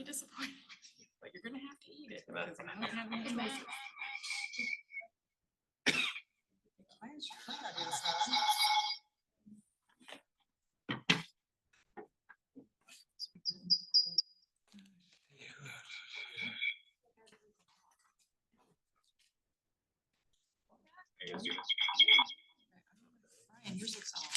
be disappointed with you, but you're gonna have to eat it because you don't have any choices. Why is your phone not doing something? Brian, yours looks off.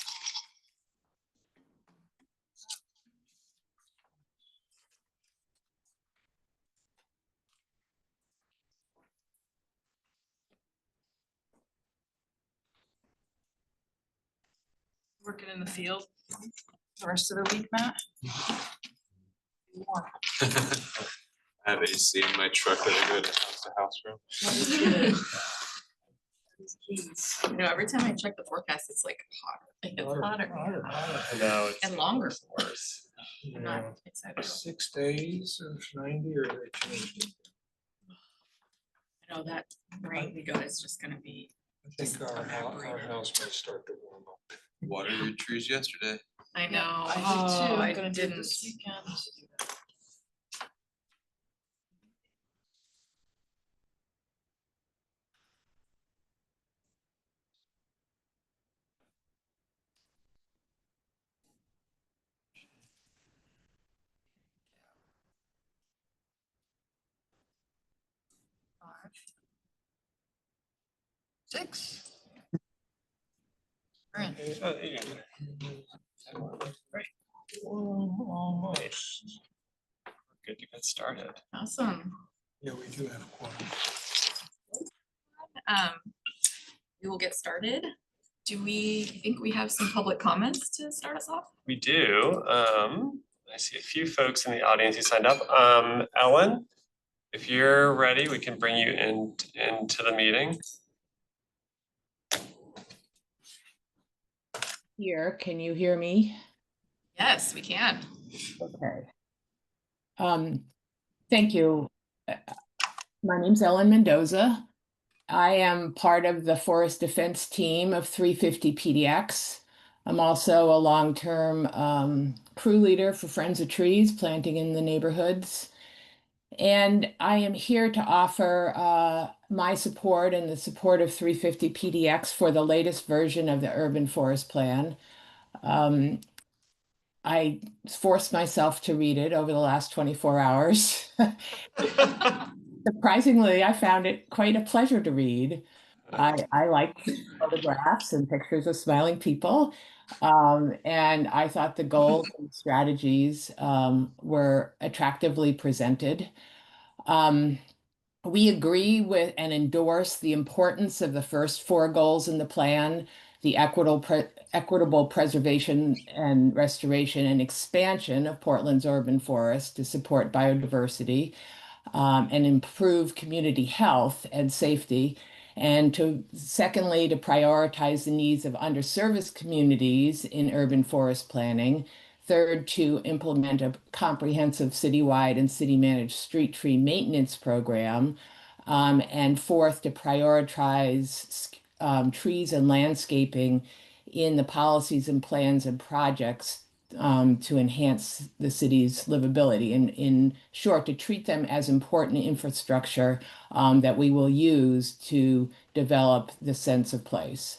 Working in the field the rest of the week, Matt? I have AC in my truck that I go to house from. You know, every time I check the forecast, it's like hotter. Like it's hotter. No, it's And longer. worse. I'm not excited. 6 days of 90 or they changed it. I know that rain we got is just gonna be. I think our house might start to warm up. Watered your trees yesterday. I know. I did Oh, too. I I'm gonna do it didn't. this weekend. Five. 6. Brian, Almost. Good to get started. Awesome. Yeah, we do have a quorum. We will get started. Do we think we have some public comments to start us off? We do. I see a few folks in the audience who signed up. Ellen, if you're ready, we can bring you into the meeting. Here, can you hear me? Yes, we can. Okay. Thank you. My name's Ellen Mendoza. I am part of the Forest Defense team of 350 PDX. I'm also a long-term crew leader for Friends of Trees, planting in the neighborhoods. And I am here to offer my support and the support of 350 PDX for the latest version of the Urban Forest Plan. I forced myself to read it over the last 24 hours. Surprisingly, I found it quite a pleasure to read. I like photographs and pictures of smiling people. And I thought the goals and strategies were attractively presented. We agree with and endorse the importance of the first 4 goals in the plan, the equitable preservation and restoration and expansion of Portland's urban forest to support biodiversity and improve community health and safety. And secondly, to prioritize the needs of underserviced communities in urban forest planning. Third, to implement a comprehensive citywide and city-managed street tree maintenance program. And fourth, to prioritize trees and landscaping in the policies and plans and projects to enhance the city's livability. In short, to treat them as important infrastructure that we will use to develop the sense of place.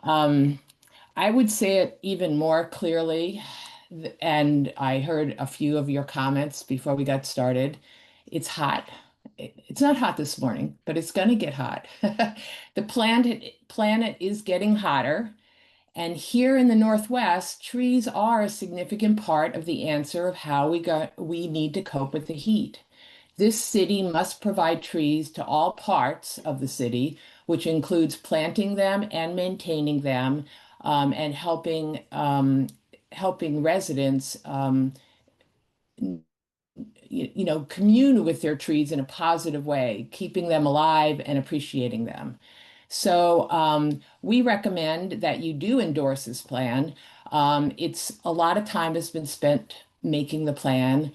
I would say it even more clearly, and I heard a few of your comments before we got started. It's hot. It's not hot this morning, but it's going to get hot. The planet is getting hotter. And here in the Northwest, trees are a significant part of the answer of how we need to cope with the heat. This city must provide trees to all parts of the city, which includes planting them and maintaining them, and helping residents commune with their trees in a positive way, keeping them alive and appreciating them. So we recommend that you do endorse this plan. It's a lot of time has been spent making the plan.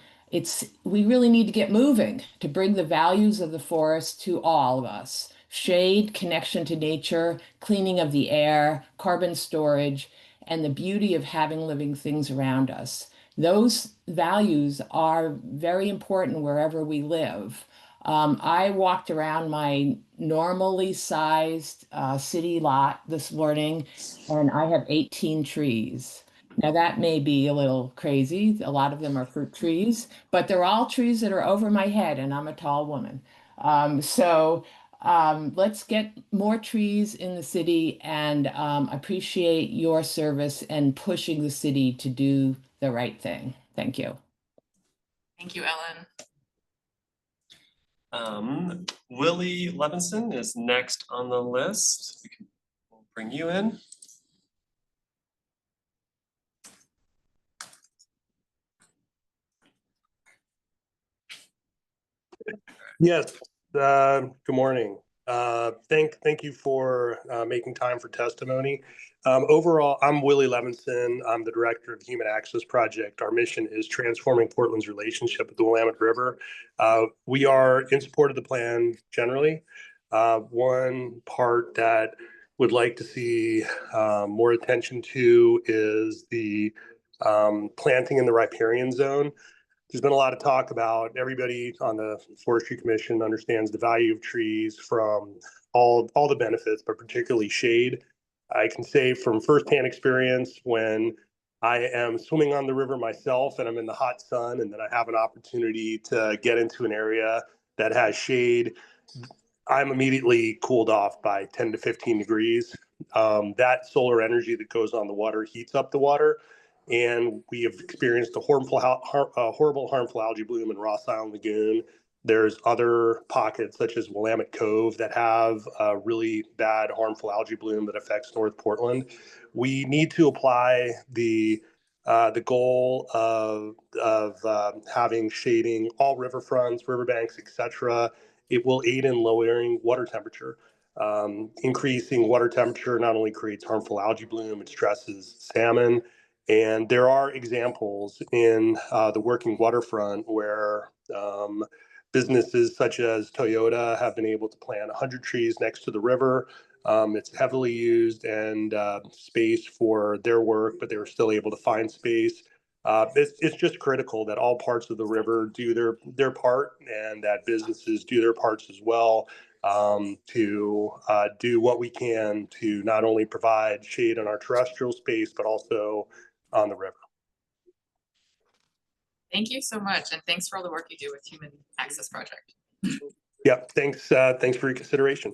We really need to get moving to bring the values of the forest to all of us. Shade, connection to nature, cleaning of the air, carbon storage, and the beauty of having living things around us. Those values are very important wherever we live. I walked around my normally sized city lot this morning, and I have 18 trees. Now, that may be a little crazy. A lot of them are fruit trees, but they're all trees that are over my head, and I'm a tall woman. Let's get more trees in the city and appreciate your service and pushing the city to do the right thing. Thank you. Thank you, Ellen. Willie Levinson is next on the list. We'll bring you in. Yes, good morning. Thank you for making time for testimony. Overall, I'm Willie Levinson. I'm the Director of the Human Access Project. Our mission is transforming Portland's relationship with the Willamette River. We are in support of the plan generally. One part that would like to see more attention to is the planting in the riparian zone. There's been a lot of talk about everybody on the Forestry Commission understands the value of trees from all the benefits, but particularly shade. I can say from firsthand experience when I am swimming on the river myself and I'm in the hot sun and then I have an opportunity to get into an area that has shade, I'm immediately cooled off by 10 to 15 degrees. That solar energy that goes on the water heats up the water. And we have experienced a horrible harmful algae bloom in Ross Island Lagoon. There's other pockets such as Willamette Cove that have a really bad harmful algae bloom that affects North Portland. We need to apply the goal of having shading all riverfronts, riverbanks, etc. It will aid in lowering water temperature. Increasing water temperature not only creates harmful algae bloom, it stresses salmon. And there are examples in the working waterfront where businesses such as Toyota have been able to plant 100 trees next to the river. It's heavily used and space for their work, but they were still able to find space. It's just critical that all parts of the river do their part and that businesses do their parts as well to do what we can to not only provide shade in our terrestrial space, but also on the river. Thank you so much, and thanks for all the work you do with Human Access Project. Yep, thanks for your consideration.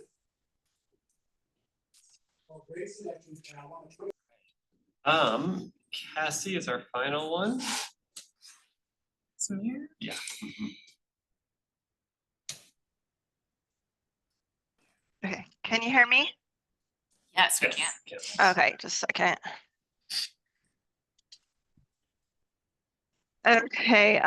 Cassie is our final one. Samir? Yeah. Okay, can you hear me? Yes, we can. Yes. Okay, just a second. Okay,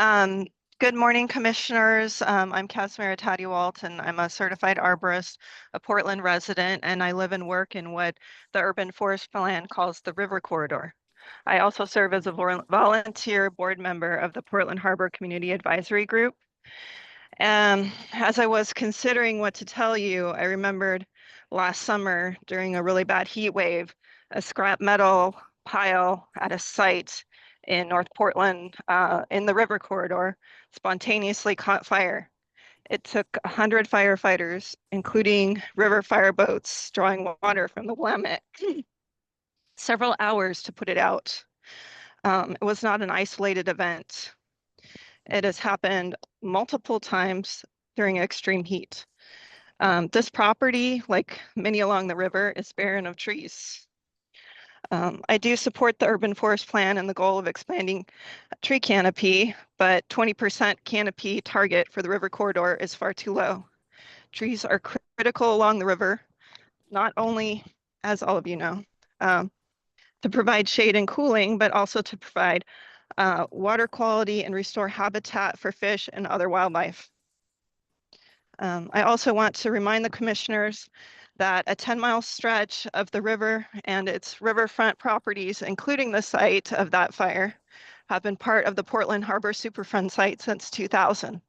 good morning, commissioners. I'm Casimira Tadiwalt, and I'm a certified arborist, a Portland resident, and I live and work in what the urban forest plan calls the river corridor. I also serve as a volunteer board member of the Portland Harbor Community Advisory Group. As I was considering what to tell you, I remembered last summer during a really bad heat wave, a scrap metal pile at a site in North Portland in the river corridor spontaneously caught fire. It took 100 firefighters, including river fire boats drawing water from the Willamette, several hours to put it out. It was not an isolated event. It has happened multiple times during extreme heat. This property, like many along the river, is barren of trees. I do support the urban forest plan and the goal of expanding tree canopy, but 20% canopy target for the river corridor is far too low. Trees are critical along the river, not only, as all of you know, to provide shade and cooling, but also to provide water quality and restore habitat for fish and other wildlife. I also want to remind the commissioners that a 10-mile stretch of the river and its riverfront properties, including the site of that fire, have been part of the Portland Harbor Superfund site since 2000.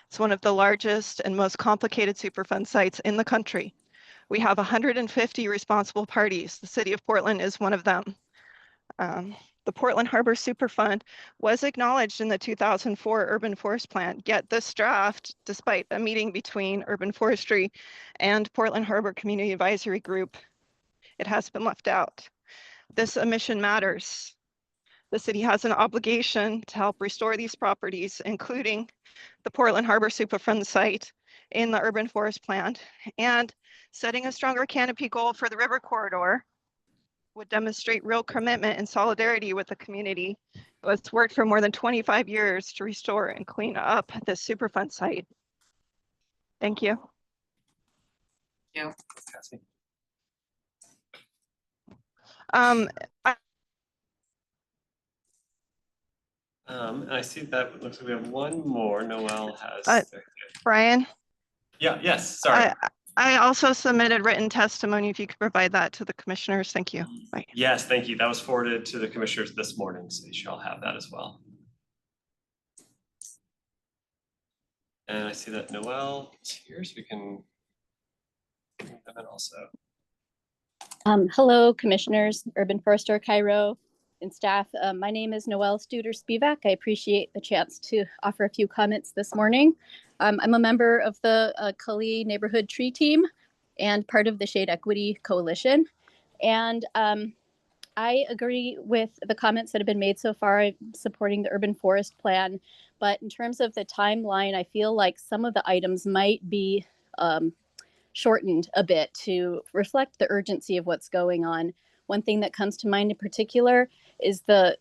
It's one of the largest and most complicated Superfund sites in the country. We have 150 responsible parties. The city of Portland is one of them. The Portland Harbor Superfund was acknowledged in the 2004 Urban Forest Plan, yet this draft, despite a meeting between Urban Forestry and Portland Harbor Community Advisory Group, it has been left out. This omission matters. The city has an obligation to help restore these properties, including the Portland Harbor Superfund site in the Urban Forest Plan, and setting a stronger canopy goal for the river corridor would demonstrate real commitment and solidarity with the community who has worked for more than 25 years to restore and clean up this Superfund site. Thank you. Cassie. And I see that it looks like we have one more. Noel has. Brian, Yeah, yes, sorry. I also submitted written testimony. If you could provide that to the commissioners, thank you. Bye. Yes, thank you. That was forwarded to the commissioners this morning, so you shall have that as well. And I see that Noel is here, so we can bring them in also. Hello, commissioners, Urban Forester Cairo and staff. My name is Noelle Studer-Spivak. I appreciate the chance to offer a few comments this morning. I'm a member of the Cully Neighborhood Tree Team and part of the Shade Equity Coalition. And I agree with the comments that have been made so far. I'm supporting the urban forest plan. But in terms of the timeline, I feel like some of the items might be shortened a bit to reflect the urgency of what's going on. One thing that comes to mind in particular is the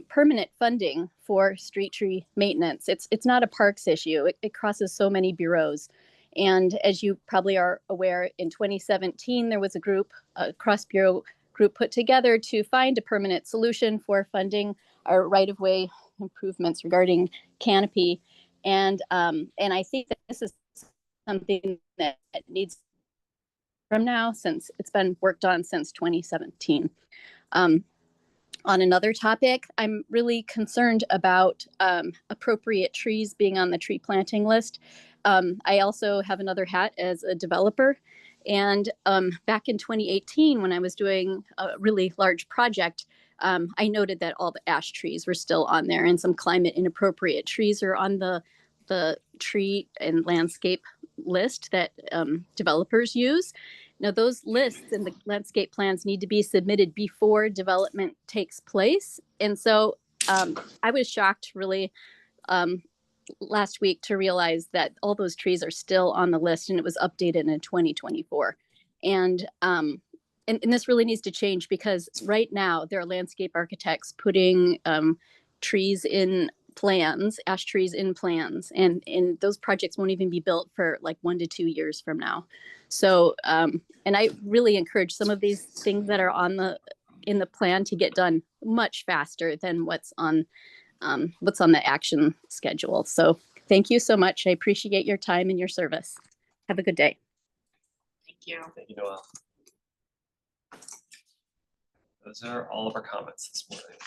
permanent funding for street tree maintenance. It's not a parks issue. It crosses so many bureaus. And as you probably are aware, in 2017, there was a cross-bureau group put together to find a permanent solution for funding our right-of-way improvements regarding canopy. And I think that this is something that needs from now, since it's been worked on since 2017. On another topic, I'm really concerned about appropriate trees being on the tree planting list. I also have another hat as a developer. And back in 2018, when I was doing a really large project, I noted that all the ash trees were still on there, and some climate inappropriate trees are on the tree and landscape list that developers use. Now, those lists and the landscape plans need to be submitted before development takes place. And so I was shocked really last week to realize that all those trees are still on the list, and it was updated in 2024. And this really needs to change, because right now there are landscape architects putting trees in plans, ash trees in plans, and those projects won't even be built for like 1 to 2 years from now. So, and I really encourage some of these things that are in the plan to get done much faster than what's on the action schedule. So thank you so much. I appreciate your time and your service. Have a good day. Thank you. Thank you, Noel. Those are all of our comments this morning.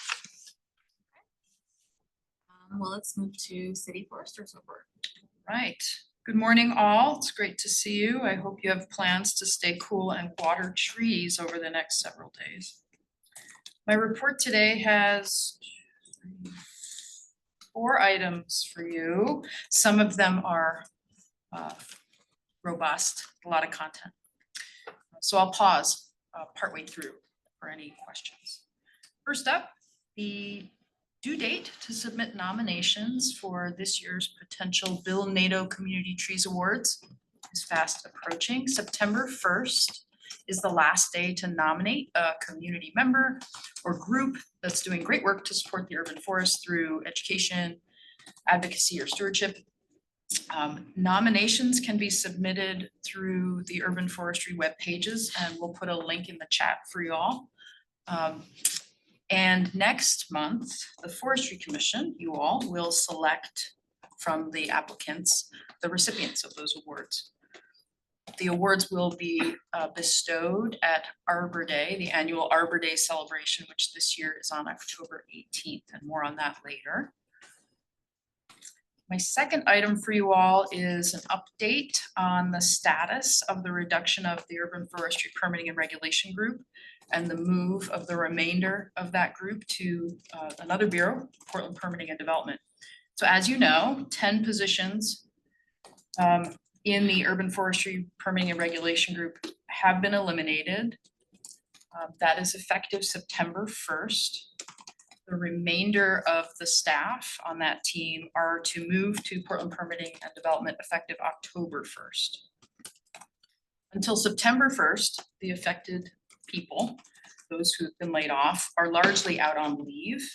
Well, let's move to City Forester's report. Right. Good morning, all. It's great to see you. I hope you have plans to stay cool and water trees over the next several days. My report today has 4 items for you. Some of them are robust, a lot of content. So I'll pause partway through for any questions. First up, the due date to submit nominations for this year's potential Bill NATO Community Trees Awards is fast approaching. September 1st is the last day to nominate a community member or group that's doing great work to support the urban forest through education, advocacy, or stewardship. Nominations can be submitted through the urban forestry web pages, and we'll put a link in the chat for you all. And next month, the Forestry Commission, you all will select from the applicants the recipients of those awards. The awards will be bestowed at Arbor Day, the annual Arbor Day celebration, which this year is on October 18th, and more on that later. My second item for you all is an update on the status of the reduction of the Urban Forestry Permitting and Regulation Group. and the move of the remainder of that group to another bureau, Portland Permitting and Development. So as you know, 10 positions in the Urban Forestry Permitting and Regulation Group have been eliminated. That is effective September 1st. The remainder of the staff on that team are to move to Portland Permitting and Development effective October 1st. Until September 1st, the affected people, those who've been laid off, are largely out on leave.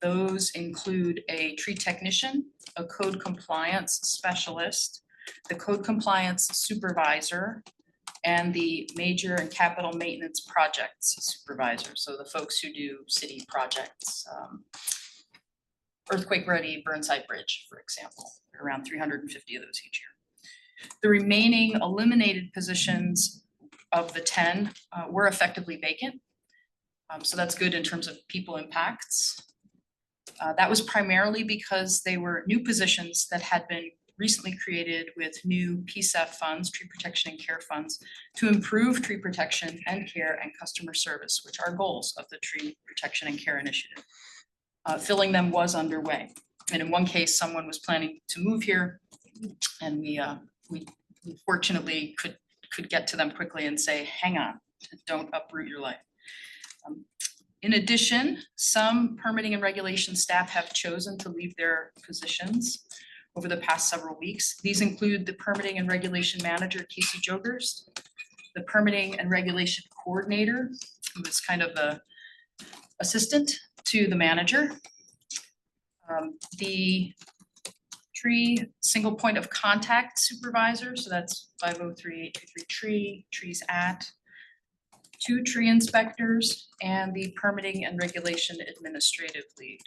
Those include a tree technician, a code compliance specialist, the code compliance supervisor, and the major and capital maintenance projects supervisor. So the folks who do city projects, earthquake ready Burnside Bridge, for example, there are around 350 of those each year. The remaining eliminated positions of the 10 were effectively vacant. So that's good in terms of people impacts. That was primarily because they were new positions that had been recently created with new PSEF funds, tree protection and care funds, to improve tree protection and care and customer service, which are goals of the tree protection and care initiative. Filling them was underway. And in one case, someone was planning to move here, and we fortunately could get to them quickly and say, hang on, don't uproot your life. In addition, some permitting and regulation staff have chosen to leave their positions over the past several weeks. These include the permitting and regulation manager, Casey Jogers, the permitting and regulation coordinator, who is kind of the assistant to the manager, the tree single point of contact supervisor, so that's 503-823 tree, trees at, 2 tree inspectors, and the permitting and regulation administrative lead.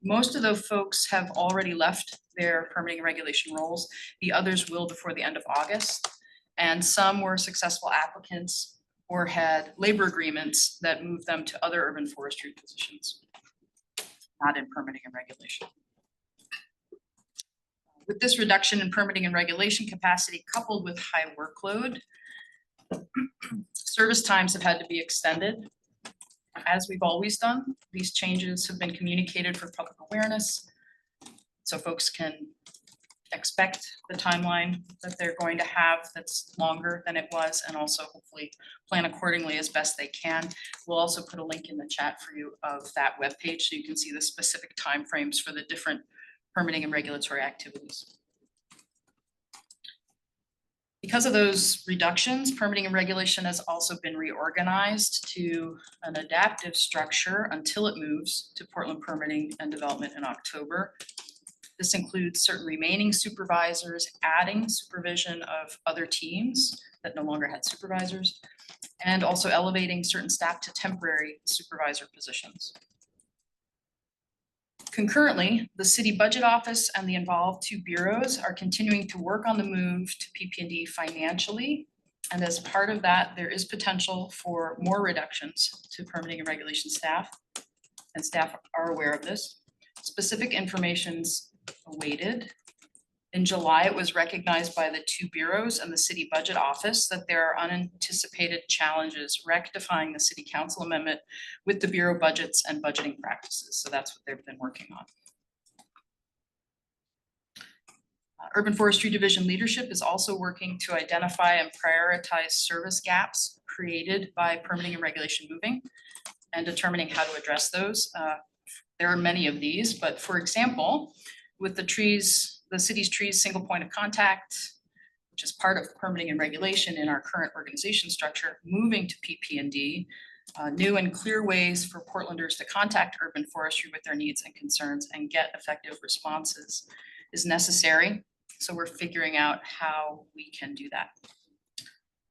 Most of those folks have already left their permitting and regulation roles. The others will before the end of August. And some were successful applicants or had labor agreements that moved them to other urban forestry positions, not in permitting and regulation. With this reduction in permitting and regulation capacity coupled with high workload, service times have had to be extended. As we've always done, these changes have been communicated for public awareness, so folks can expect the timeline that they're going to have that's longer than it was, and also hopefully plan accordingly as best they can. We'll also put a link in the chat for you of that webpage so you can see the specific timeframes for the different permitting and regulatory activities. Because of those reductions, permitting and regulation has also been reorganized to an adaptive structure until it moves to Portland Permitting and Development in October. This includes certain remaining supervisors, adding supervision of other teams that no longer had supervisors, and also elevating certain staff to temporary supervisor positions. Concurrently, the city budget office and the involved 2 bureaus are continuing to work on the move to PP&D financially. And as part of that, there is potential for more reductions to permitting and regulation staff, and staff are aware of this. Specific information's awaited. In July, it was recognized by the 2 bureaus and the city budget office that there are unanticipated challenges rectifying the city council amendment with the bureau budgets and budgeting practices. So that's what they've been working on. Urban Forestry Division leadership is also working to identify and prioritize service gaps created by permitting and regulation moving and determining how to address those. There are many of these, but for example, with the city's trees single point of contact, which is part of permitting and regulation in our current organization structure, moving to PP&D, new and clear ways for Portlanders to contact urban forestry with their needs and concerns and get effective responses is necessary. So we're figuring out how we can do that.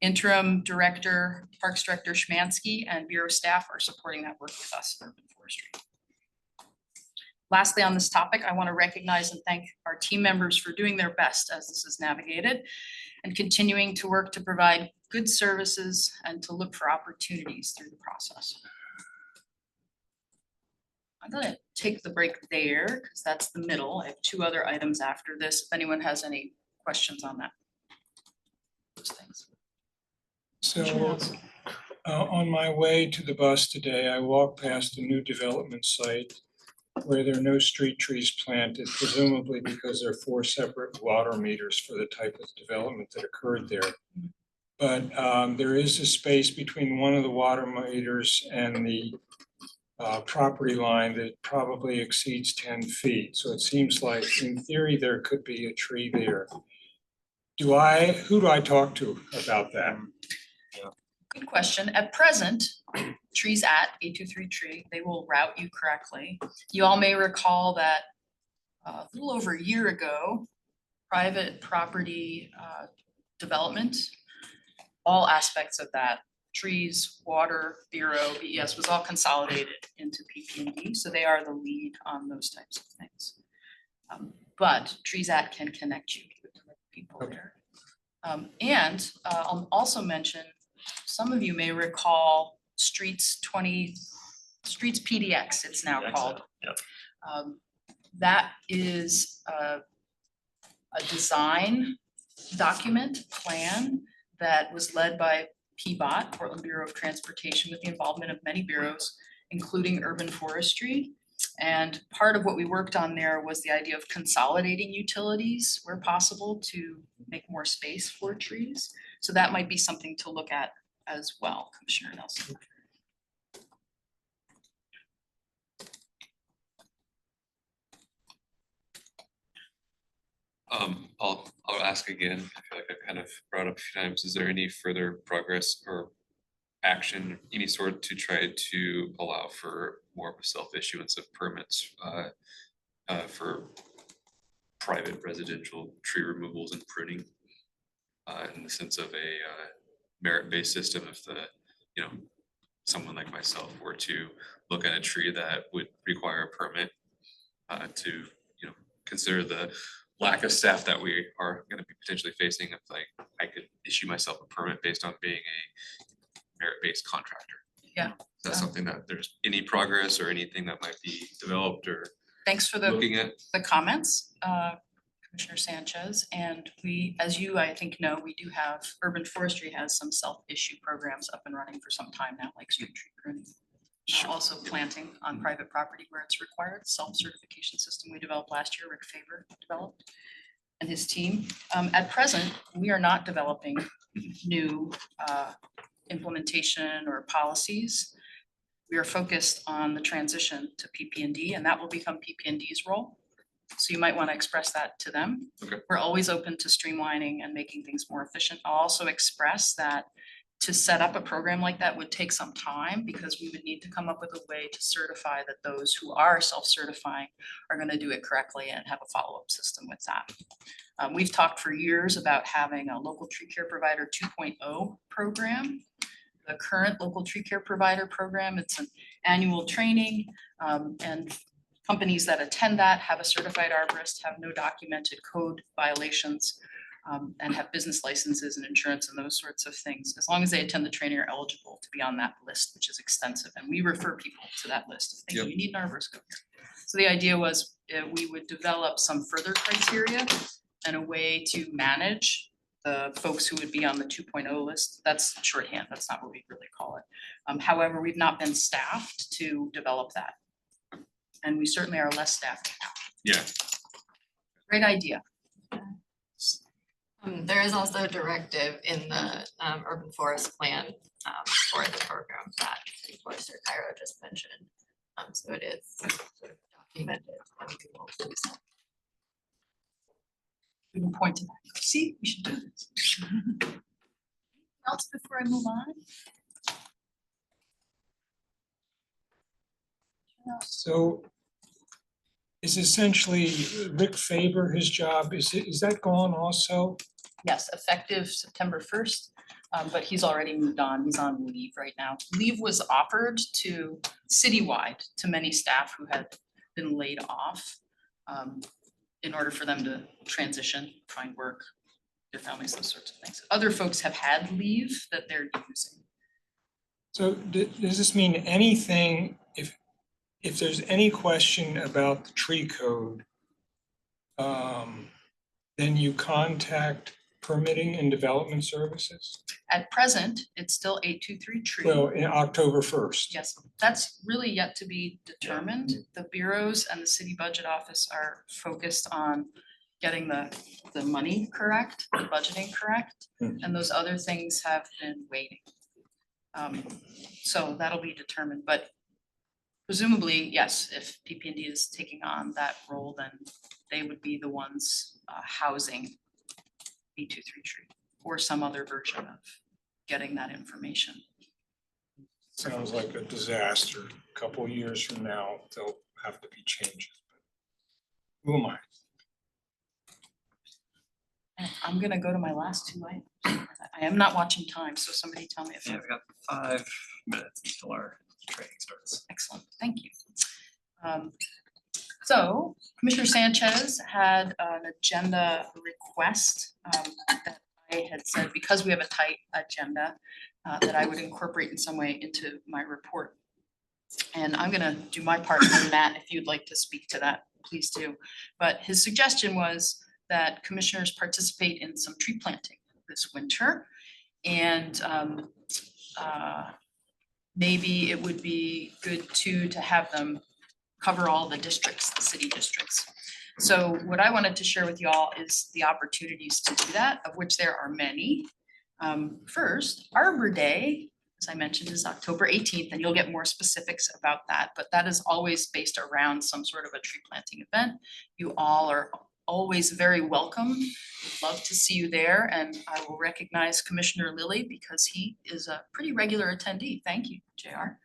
Interim Director, Parks Director Schmansky and Bureau staff are supporting that work with us, Urban Forestry. Lastly, on this topic, I want to recognize and thank our team members for doing their best as this is navigated and continuing to work to provide good services and to look for opportunities through the process. I'm going to take the break there because that's the middle. I have 2 other items after this. If anyone has any questions on that. Those things. So On my way to the bus today, I walked past a new development site where there are no street trees planted, presumably because there are 4 separate water meters for the type of development that occurred there. But there is a space between one of the water meters and the property line that probably exceeds 10 feet. So it seems like in theory, there could be a tree there. Who do I talk to about that? Good question. At present, trees at 823 tree, they will route you correctly. You all may recall that a little over a year ago, private property development, all aspects of that, trees, water, bureau, BES was all consolidated into PP&D, so they are the lead on those types of things. But Trees Act can connect you with the right people there. And I'll also mention, some of you may recall Streets PDX, it's now called. That is a design document plan that was led by PBOT, Portland Bureau of Transportation, with the involvement of many bureaus, including urban forestry. And part of what we worked on there was the idea of consolidating utilities where possible to make more space for trees. So that might be something to look at as well, Commissioner Nelson. I'll ask again. I feel like I've kind of brought up a few times. Is there any further progress or action, any sort, to try to allow for more of a self-issuance of permits for private residential tree removals and pruning in the sense of a merit-based system? If someone like myself were to look at a tree that would require a permit to consider the lack of staff that we are going to be potentially facing, if I could issue myself a permit based on being a merit-based contractor. Yeah. Is that something that there's any progress or anything that might be developed or Thanks for the looking at? comments, Commissioner Sanchez. And we, as you, I think, know, we do have, urban forestry has some self-issue programs up and running for some time now, like street tree pruning. Also planting on private property where it's required, self-certification system we developed last year, Rick Faber developed and his team. At present, we are not developing new implementation or policies. We are focused on the transition to PP&D, and that will become PP&D's role. So you might want to express that to them. Okay. We're always open to streamlining and making things more efficient. I'll also express that to set up a program like that would take some time, because we would need to come up with a way to certify that those who are self-certifying are going to do it correctly and have a follow-up system with that. We've talked for years about having a local tree care provider 2.0 program. The current local tree care provider program, it's an annual training, and companies that attend that have a certified arborist, have no documented code violations, and have business licenses and insurance and those sorts of things. As long as they attend the training, are eligible to be on that list, which is extensive. And we refer people to that list. If they Yep. you need an arborist, go here. So the idea was we would develop some further criteria and a way to manage the folks who would be on the 2.0 list. That's shorthand. That's not what we really call it. However, we've not been staffed to develop that. And we certainly are less staffed now. Yeah. Great idea. There is also a directive in the urban forest plan for the program that Forester Cairo just mentioned. So it is sort of documented. And we will do so. We can point to that. See, we should do this. Anything else before I move on? So is essentially Rick Faber, his job, is that gone also? Yes, effective September 1st, but he's already moved on. He's on leave right now. Leave was offered to citywide to many staff who had been laid off in order for them to transition, find work, their families, those sorts of things. Other folks have had leave that they're using. So does this mean anything, if there's any question about the tree code, then you contact permitting and development services? At present, it's still 823 tree. Well, in October 1st. Yes, that's really yet to be determined. The bureaus and the city budget office are focused on getting the money correct, the budgeting correct, and those other things have been waiting. So that'll be determined, but presumably, yes, if PP&D is taking on that role, then they would be the ones housing 823 tree or some other version of getting that information. Sounds like a disaster. A couple of years from now, there'll have to be changes. Who am I? And I'm gonna go to my last two items. I am not watching time, so somebody tell me if Yeah, you're we got 5 minutes until our training starts. excellent, thank you. So Commissioner Sanchez had an agenda request that I had said, because we have a tight agenda, that I would incorporate in some way into my report. And I'm gonna do my part, and Matt, if you'd like to speak to that, please do. But his suggestion was that commissioners participate in some tree planting this winter. And maybe it would be good too to have them cover all the districts, the city districts. So what I wanted to share with y'all is the opportunities to do that, of which there are many. First, Arbor Day, as I mentioned, is October 18th, and you'll get more specifics about that, but that is always based around some sort of a tree planting event. You all are always very welcome. Love to see you there, and I will recognize Commissioner Lilly because he is a pretty regular attendee. Thank you, JR.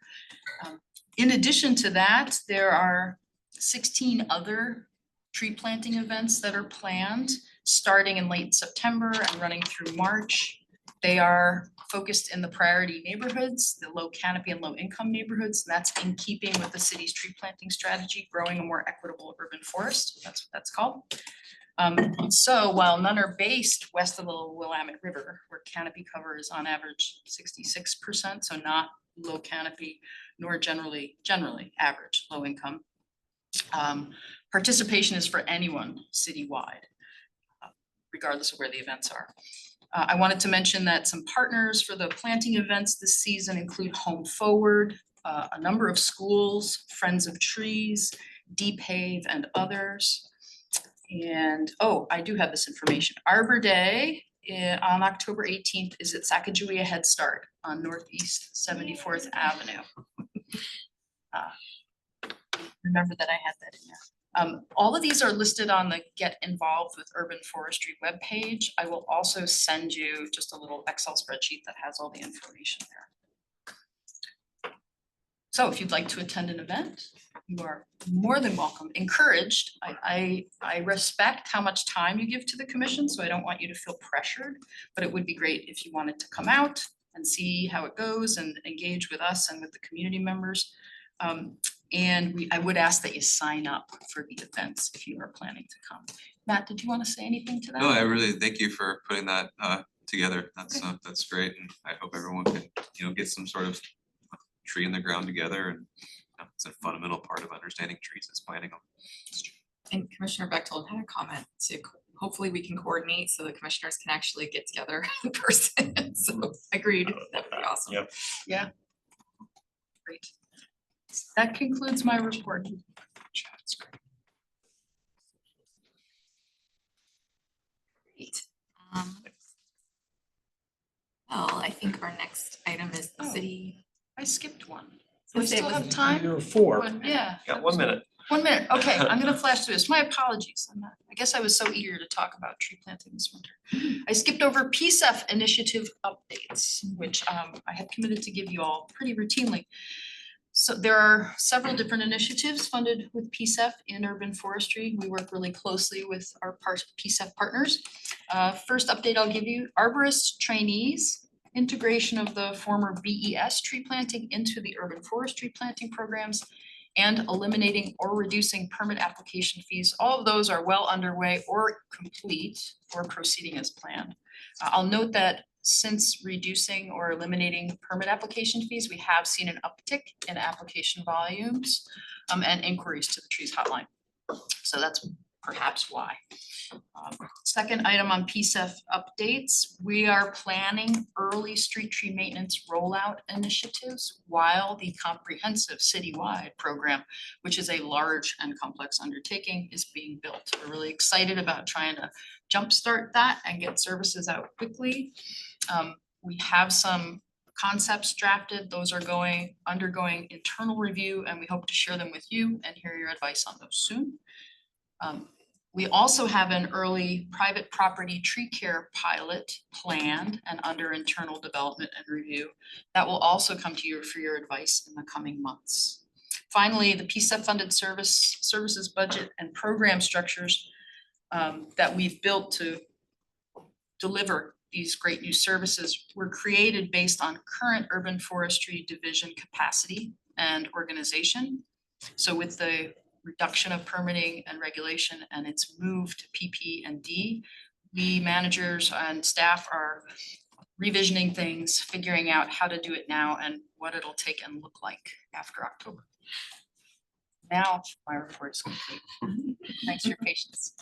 In addition to that, there are 16 other tree planting events that are planned, starting in late September and running through March. They are focused in the priority neighborhoods, the low canopy and low income neighborhoods, and that's in keeping with the city's tree planting strategy, growing a more equitable urban forest, that's what that's called. So while none are based west of the Willamette River, where canopy cover is on average 66%, so not low canopy, nor generally average low income. Participation is for anyone citywide, regardless of where the events are. I wanted to mention that some partners for the planting events this season include Home Forward, a number of schools, Friends of Trees, Deep Have, and others. And, oh, I do have this information. Arbor Day on October 18th is at Sacagawea Head Start on Northeast 74th Avenue. Remember that I had that in there. All of these are listed on the Get Involved with Urban Forestry webpage. I will also send you just a little Excel spreadsheet that has all the information there. So if you'd like to attend an event, you are more than welcome, encouraged. I respect how much time you give to the commission, so I don't want you to feel pressured, but it would be great if you wanted to come out and see how it goes and engage with us and with the community members. And I would ask that you sign up for the events if you are planning to come. Matt, did you want to say anything to that? No, I really thank you for putting that together. That's great, and I hope everyone can, get some sort of tree in the ground together, and it's a fundamental part of understanding trees is planting them. And Commissioner Bechtold had a comment to hopefully we can coordinate so the commissioners can actually get together in person. So agreed, that would be awesome. Yep. Yeah. Great. That concludes my report. Great. Well, I think our next item is the Oh. city. I skipped one. So We it still was- have time? You're 4. Yeah. Got 1 minute. 1 minute, okay, I'm gonna flash through this, my apologies, I guess I was so eager to talk about tree planting this winter. I skipped over PSEF initiative updates, which I have committed to give you all pretty routinely. So there are several different initiatives funded with PSEF in urban forestry. We work really closely with our PSEF partners. First update I'll give you, arborist trainees, integration of the former BES tree planting into the urban forestry planting programs, and eliminating or reducing permit application fees. All of those are well underway or complete or proceeding as planned. I'll note that since reducing or eliminating permit application fees, we have seen an uptick in application volumes and inquiries to the trees hotline. So that's perhaps why. Second item on PSEF updates, we are planning early street tree maintenance rollout initiatives while the comprehensive citywide program, which is a large and complex undertaking, is being built. We're really excited about trying to jumpstart that and get services out quickly. We have some concepts drafted. Those are undergoing internal review, and we hope to share them with you and hear your advice on those soon. We also have an early private property tree care pilot planned and under internal development and review that will also come to you for your advice in the coming months. Finally, the PSEF funded services budget and program structures that we've built to deliver these great new services were created based on current urban forestry division capacity and organization. So with the reduction of permitting and regulation and its move to PP and D, we managers and staff are revisioning things, figuring out how to do it now and what it'll take and look like after October. Now my report is complete. Thanks for your patience.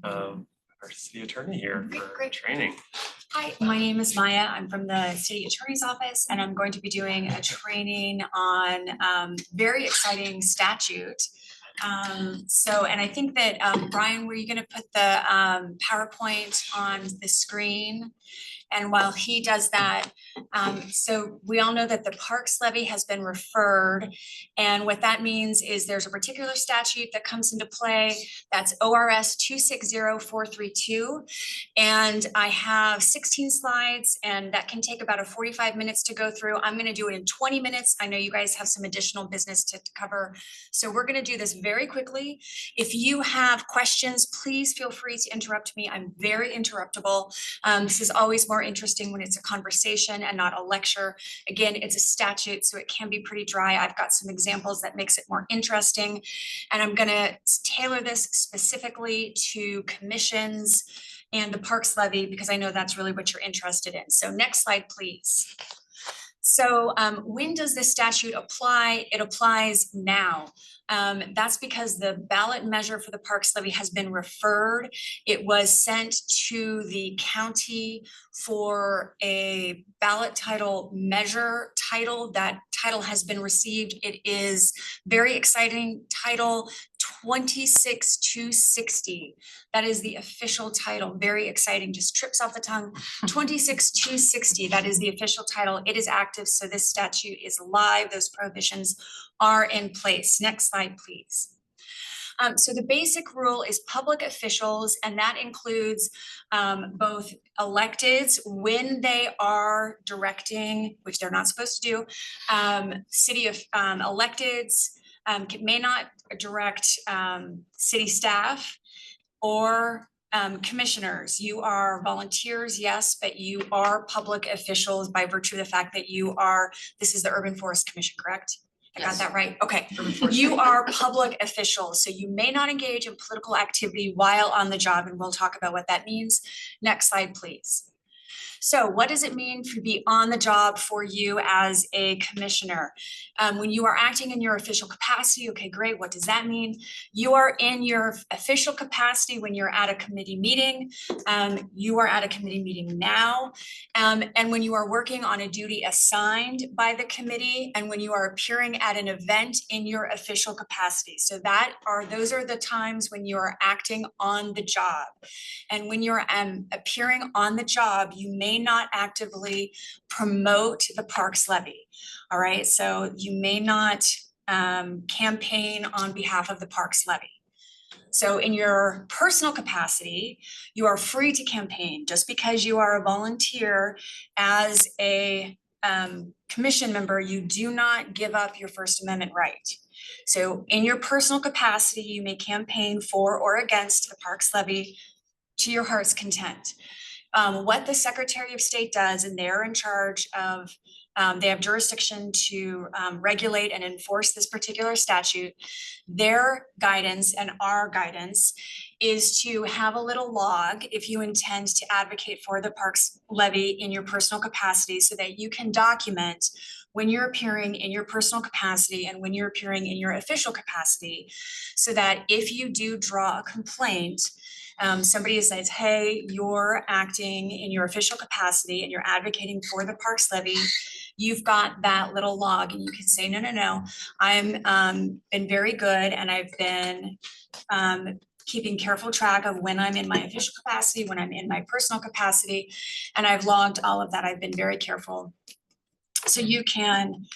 Our city attorney here for Great. training. Hi, my name is Maya. I'm from the city attorney's office, and I'm going to be doing a training on very exciting statute. And I think that Brian, were you going to put the PowerPoint on the screen? And while he does that, so we all know that the Parks Levy has been referred. And what that means is there's a particular statute that comes into play. That's ORS 260432. And I have 16 slides, and that can take about 45 minutes to go through. I'm going to do it in 20 minutes. I know you guys have some additional business to cover. So we're going to do this very quickly. If you have questions, please feel free to interrupt me. I'm very interruptible. This is always more interesting when it's a conversation and not a lecture. Again, it's a statute, so it can be pretty dry. I've got some examples that makes it more interesting. And I'm going to tailor this specifically to commissions and the Parks Levy, because I know that's really what you're interested in. So next slide, please. So when does this statute apply? It applies now. That's because the ballot measure for the Parks Levy has been referred. It was sent to the county for a ballot title measure title. That title has been received. It is very exciting title 26260. That is the official title. Very exciting, just trips off the tongue. 26260, that is the official title. It is active, so this statute is live. Those prohibitions are in place. Next slide, please. So the basic rule is public officials, and that includes both electeds when they are directing, which they're not supposed to do, city of electeds may not direct city staff or commissioners. You are volunteers, yes, but you are public officials by virtue of the fact that you are, this is the Urban Forest Commission, correct? I got that right? Okay. You are public officials, so you may not engage in political activity while on the job, and we'll talk about what that means. Next slide, please. So what does it mean to be on the job for you as a commissioner? When you are acting in your official capacity, okay, great, what does that mean? You are in your official capacity when you're at a committee meeting. You are at a committee meeting now. And when you are working on a duty assigned by the committee, and when you are appearing at an event in your official capacity. So those are the times when you are acting on the job. And when you're appearing on the job, you may not actively promote the Parks Levy. All right, so you may not campaign on behalf of the Parks Levy. So in your personal capacity, you are free to campaign. Just because you are a volunteer as a commission member, you do not give up your First Amendment right. So in your personal capacity, you may campaign for or against the Parks Levy to your heart's content. What the Secretary of State does, and they're in charge of, they have jurisdiction to regulate and enforce this particular statute. Their guidance and our guidance is to have a little log if you intend to advocate for the Parks Levy in your personal capacity, so that you can document when you're appearing in your personal capacity and when you're appearing in your official capacity, so that if you do draw a complaint, somebody says, hey, you're acting in your official capacity and you're advocating for the parks levy, you've got that little log and you can say, no, I'm been very good and I've been keeping careful track of when I'm in my official capacity, when I'm in my personal capacity, and I've logged all of that. I've been very careful. So you can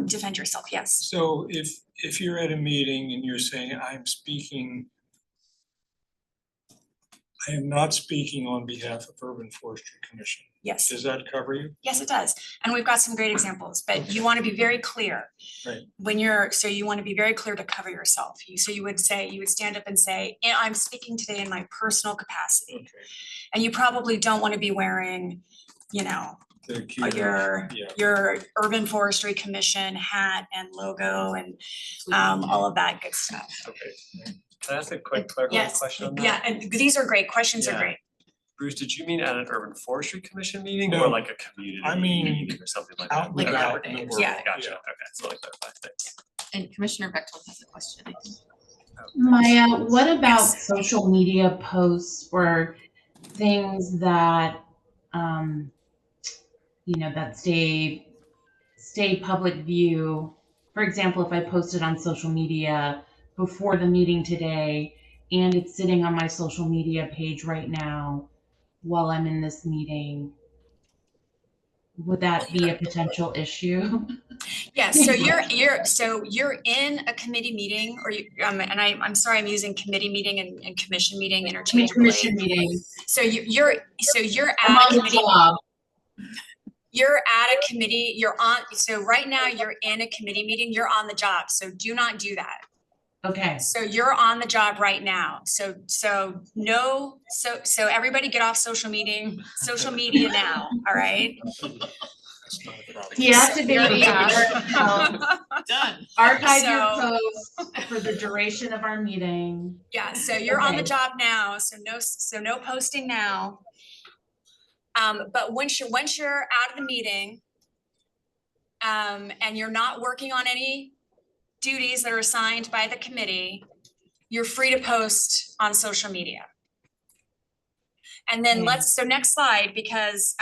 defend yourself, yes. So if you're at a meeting and you're saying, I am not speaking on behalf of Urban Forestry Commission. Yes. Does that cover you? Yes, it does. And we've got some great examples, but you want to be very clear. Right. When so you want to be very clear to cover yourself. You would stand up and say, I'm speaking today in my personal capacity. Okay. And you probably don't want to be wearing, your Urban Forestry Commission hat and logo and all of that good stuff. Okay. Can I ask a quick clarifying question on that? Yeah, and these are great. Questions are Yeah. great. Bruce, did you mean at an Urban Forestry Commission meeting No, or like a community I mean meeting or something like out that? and Like about Arbor in the Days, world. yeah. Gotcha, okay, so like clarify, thanks. And Commissioner Bechtold has a question, I think. Maya, what about Yes. social media posts or things that, that stay public view? For example, if I posted on social media before the meeting today and it's sitting on my social media page right now while I'm in this meeting, would that be a potential issue? Yeah, so you're in a committee meeting or and I'm sorry, I'm using committee meeting and commission meeting interchangeably. Commission meeting. So you're I'm at on a the committee. job. You're at a committee, so right now you're in a committee meeting, you're on the job, so do not do that. Okay. So you're on the job right now, so everybody get off social media now, all right? Deactivate Yeah. Done. Archive your So- post for the duration of our meeting. Yeah, so you're on the Okay. job now, so no posting now. But once you're out of the meeting, and you're not working on any duties that are assigned by the committee, you're free to post on social media. And then next slide, because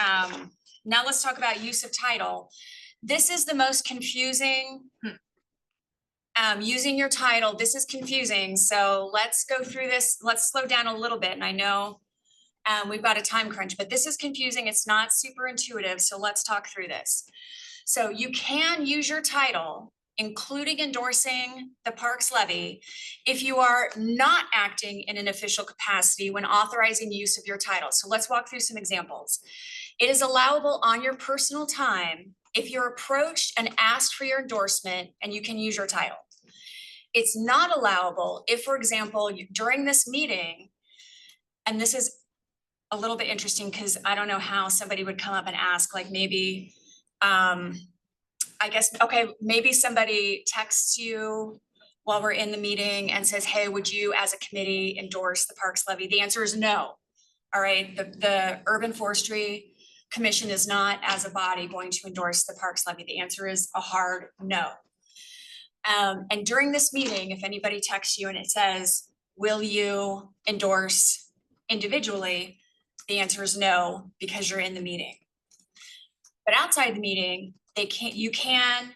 now let's talk about use of title. This is the most confusing. Using your title, this is confusing. So let's go through this. Let's slow down a little bit. And I know we've got a time crunch, but this is confusing. It's not super intuitive. So let's talk through this. So you can use your title, including endorsing the parks levy, if you are not acting in an official capacity when authorizing use of your title. So let's walk through some examples. It is allowable on your personal time if you're approached and asked for your endorsement and you can use your title. It's not allowable if, for example, during this meeting, and this is a little bit interesting because I don't know how somebody would come up and ask, like maybe, maybe somebody texts you while we're in the meeting and says, hey, would you as a committee endorse the parks levy? The answer is no. All right, the Urban Forestry Commission is not as a body going to endorse the parks levy. The answer is a hard no. And during this meeting, if anybody texts you and it says, will you endorse individually? The answer is no, because you're in the meeting. But outside the meeting, you can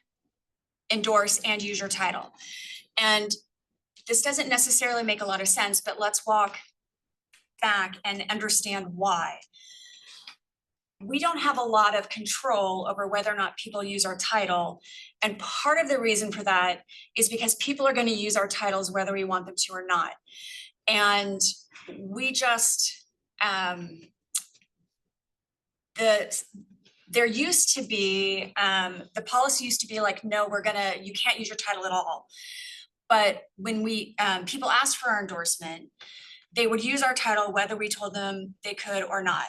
endorse and use your title. And this doesn't necessarily make a lot of sense, but let's walk back and understand why. We don't have a lot of control over whether or not people use our title. And part of the reason for that is because people are going to use our titles whether we want them to or not. And we just, there used to be, the policy used to be like, no, you can't use your title at all. But when people asked for our endorsement, they would use our title whether we told them they could or not.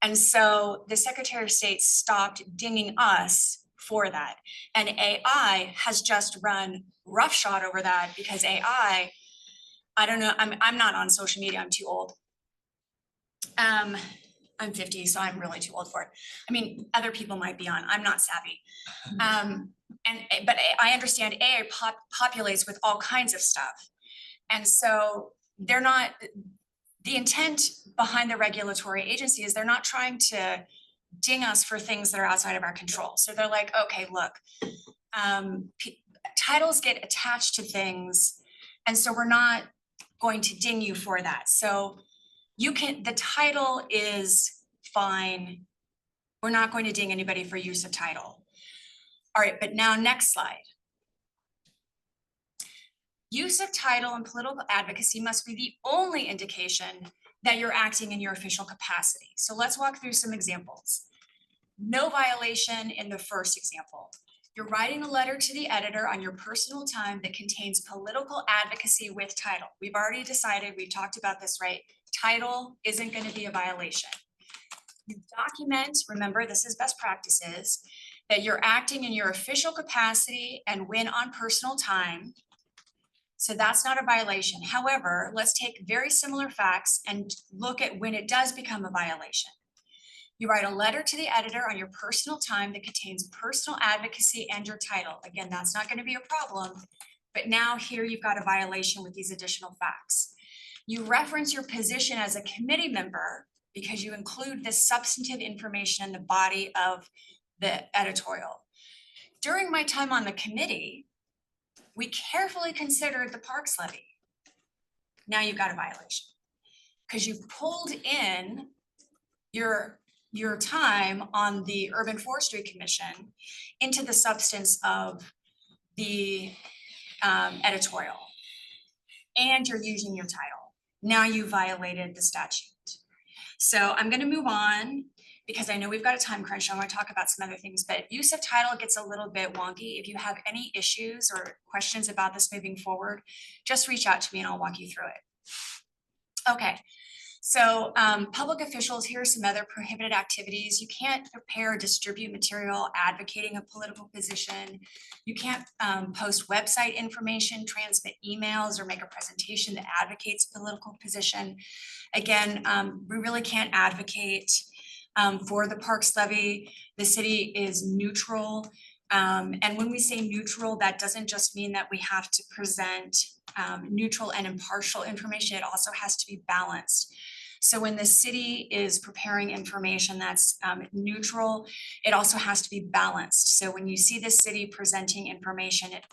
And so the Secretary of State stopped dinging us for that. And AI has just run roughshod over that because AI, I don't know, I'm not on social media, I'm too old. I'm 50, so I'm really too old for it. I mean, other people might be on, I'm not savvy. But I understand AI populates with all kinds of stuff. And so they're not, the intent behind the regulatory agency is they're not trying to ding us for things that are outside of our control. So they're like, okay, look, titles get attached to things, and so we're not going to ding you for that. So you can, the title is fine. We're not going to ding anybody for use of title. All right, but now next slide. Use of title and political advocacy must be the only indication that you're acting in your official capacity. So let's walk through some examples. No violation in the first example. You're writing a letter to the editor on your personal time that contains political advocacy with title. We've already decided, we've talked about this, right? Title isn't going to be a violation. You document, remember, this is best practices, that you're acting in your official capacity and when on personal time. So that's not a violation. However, let's take very similar facts and look at when it does become a violation. You write a letter to the editor on your personal time that contains personal advocacy and your title. Again, that's not going to be a problem, but now here you've got a violation with these additional facts. You reference your position as a committee member because you include this substantive information in the body of the editorial. During my time on the committee, we carefully considered the parks levy. Now you've got a violation because you pulled in your time on the Urban Forestry Commission into the substance of the editorial, and you're using your title. Now you violated the statute. So I'm gonna move on because I know we've got a time crunch. I want to talk about some other things, but use of title gets a little bit wonky. If you have any issues or questions about this moving forward, just reach out to me and I'll walk you through it. Okay. So public officials, here are some other prohibited activities. You can't prepare or distribute material advocating a political position. You can't post website information, transmit emails, or make a presentation that advocates a political position. Again, we really can't advocate for the parks levy. The city is neutral. And when we say neutral, that doesn't just mean that we have to present neutral and impartial information. It also has to be balanced. So when the city is preparing information that's neutral, it also has to be balanced. So when you see the city presenting information, it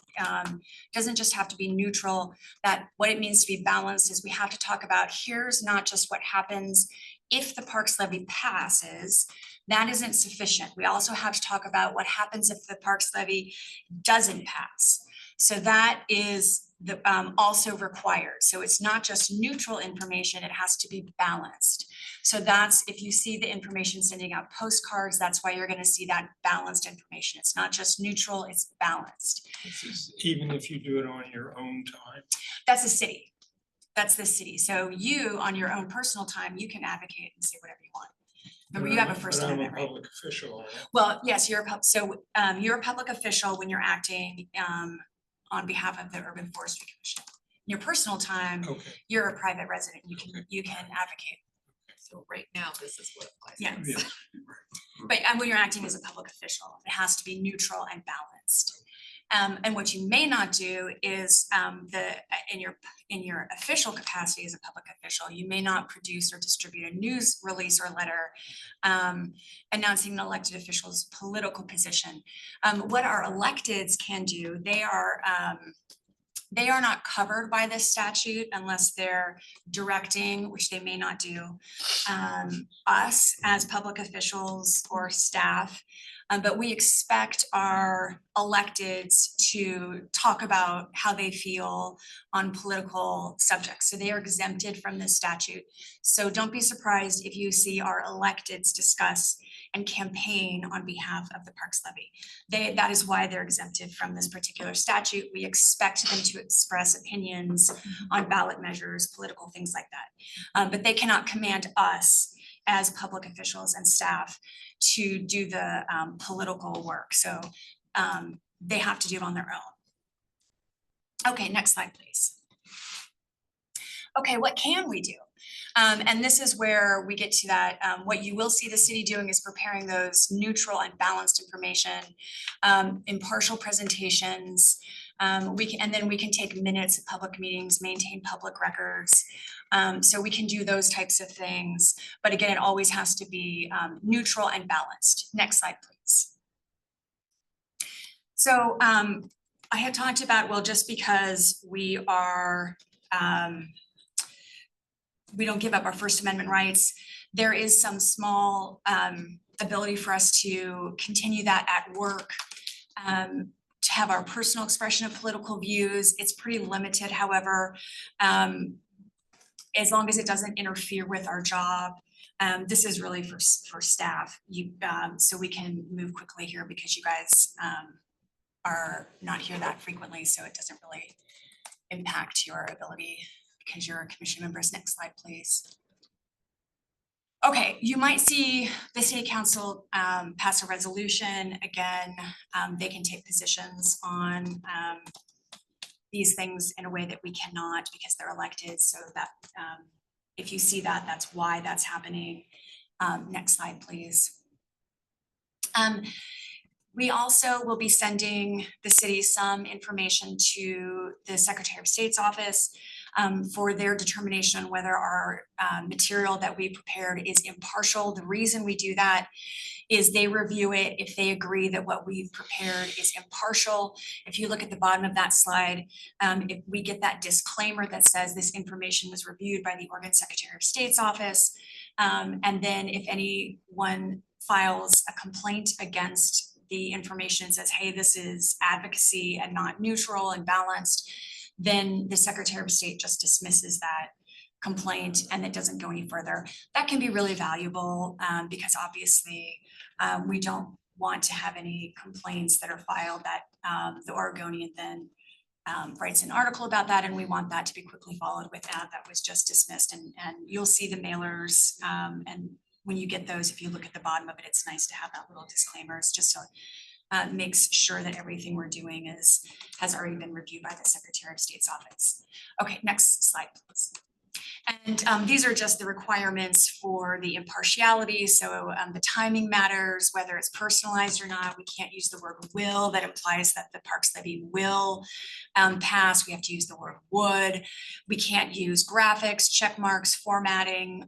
doesn't just have to be neutral. That what it means to be balanced is we have to talk about, here's not just what happens if the parks levy passes. That isn't sufficient. We also have to talk about what happens if the parks levy doesn't pass. So that is also required. So it's not just neutral information, it has to be balanced. So that's, if you see the information sending out postcards, that's why you're going to see that balanced information. It's not just neutral, it's balanced. Even if you do it on your own time? That's the city. That's the city. So you, on your own personal time, you can advocate and say whatever you want. Remember, you have a First Amendment, right? I'm a public official. Well, yes, you're a public official when you're acting on behalf of the Urban Forestry Commission. In your personal time, Okay. you're a private resident. You can advocate. So right now, this is what applies. Yes. Yes. But when you're acting as a public official, it has to be neutral and balanced. And what you may not do is in your official capacity as a public official, you may not produce or distribute a news release or letter announcing an elected official's political position. What our electeds can do, they are not covered by this statute unless they're directing, which they may not do, us as public officials or staff. But we expect our electeds to talk about how they feel on political subjects. So they are exempted from this statute. So don't be surprised if you see our electeds discuss and campaign on behalf of the parks levy. That is why they're exempted from this particular statute. We expect them to express opinions on ballot measures, political things like that. But they cannot command us as public officials and staff to do the political work. So they have to do it on their own. Okay, next slide, please. Okay, what can we do? And this is where we get to that, what you will see the city doing is preparing those neutral and balanced information, impartial presentations. And then we can take minutes of public meetings, maintain public records. So we can do those types of things. But again, it always has to be neutral and balanced. Next slide, please. So I had talked about, well, just because we are, we don't give up our First Amendment rights, there is some small ability for us to continue that at work, to have our personal expression of political views. It's pretty limited, however, as long as it doesn't interfere with our job. This is really for staff, so we can move quickly here because you guys are not here that frequently, so it doesn't really impact your ability because you're commission members. Next slide, please. Okay, you might see the city council pass a resolution. Again, they can take positions on these things in a way that we cannot because they're elected. So that if you see that, that's why that's happening. Next slide, please. We also will be sending the city some information to the Secretary of State's office for their determination on whether our material that we prepared is impartial. The reason we do that is they review it. If they agree that what we've prepared is impartial, if you look at the bottom of that slide, if we get that disclaimer that says this information was reviewed by the Oregon Secretary of State's office, and then if anyone files a complaint against the information and says, hey, this is advocacy and not neutral and balanced, then the Secretary of State just dismisses that complaint and it doesn't go any further. That can be really valuable because obviously we don't want to have any complaints that are filed that the Oregonian then writes an article about that, and we want that to be quickly followed with that was just dismissed. And you'll see the mailers, and when you get those, if you look at the bottom of it, it's nice to have that little disclaimer. It's just so makes sure that everything we're doing has already been reviewed by the Secretary of State's office. Okay, next slide, please. And these are just the requirements for the impartiality. So the timing matters, whether it's personalized or not. We can't use the word will. That implies that the parks levy will pass. We have to use the word would. We can't use graphics, check marks, formatting,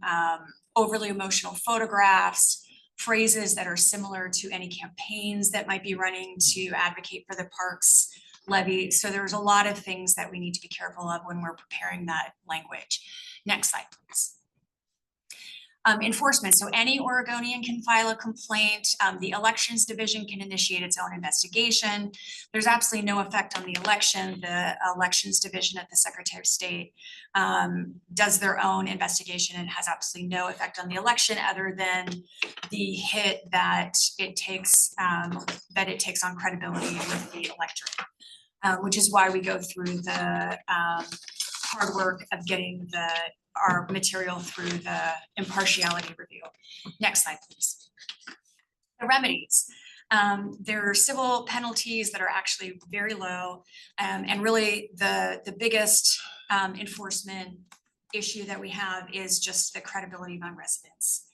overly emotional photographs, phrases that are similar to any campaigns that might be running to advocate for the parks levy. So there's a lot of things that we need to be careful of when we're preparing that language. Next slide, please. Enforcement. So any Oregonian can file a complaint. The Elections Division can initiate its own investigation. There's absolutely no effect on the election. The Elections Division at the Secretary of State does their own investigation and has absolutely no effect on the election other than the hit that it takes on credibility with the electorate, which is why we go through the hard work of getting our material through the impartiality review. Next slide, please. The remedies. There are civil penalties that are actually very low, and really the biggest enforcement issue that we have is just the credibility of non-residents.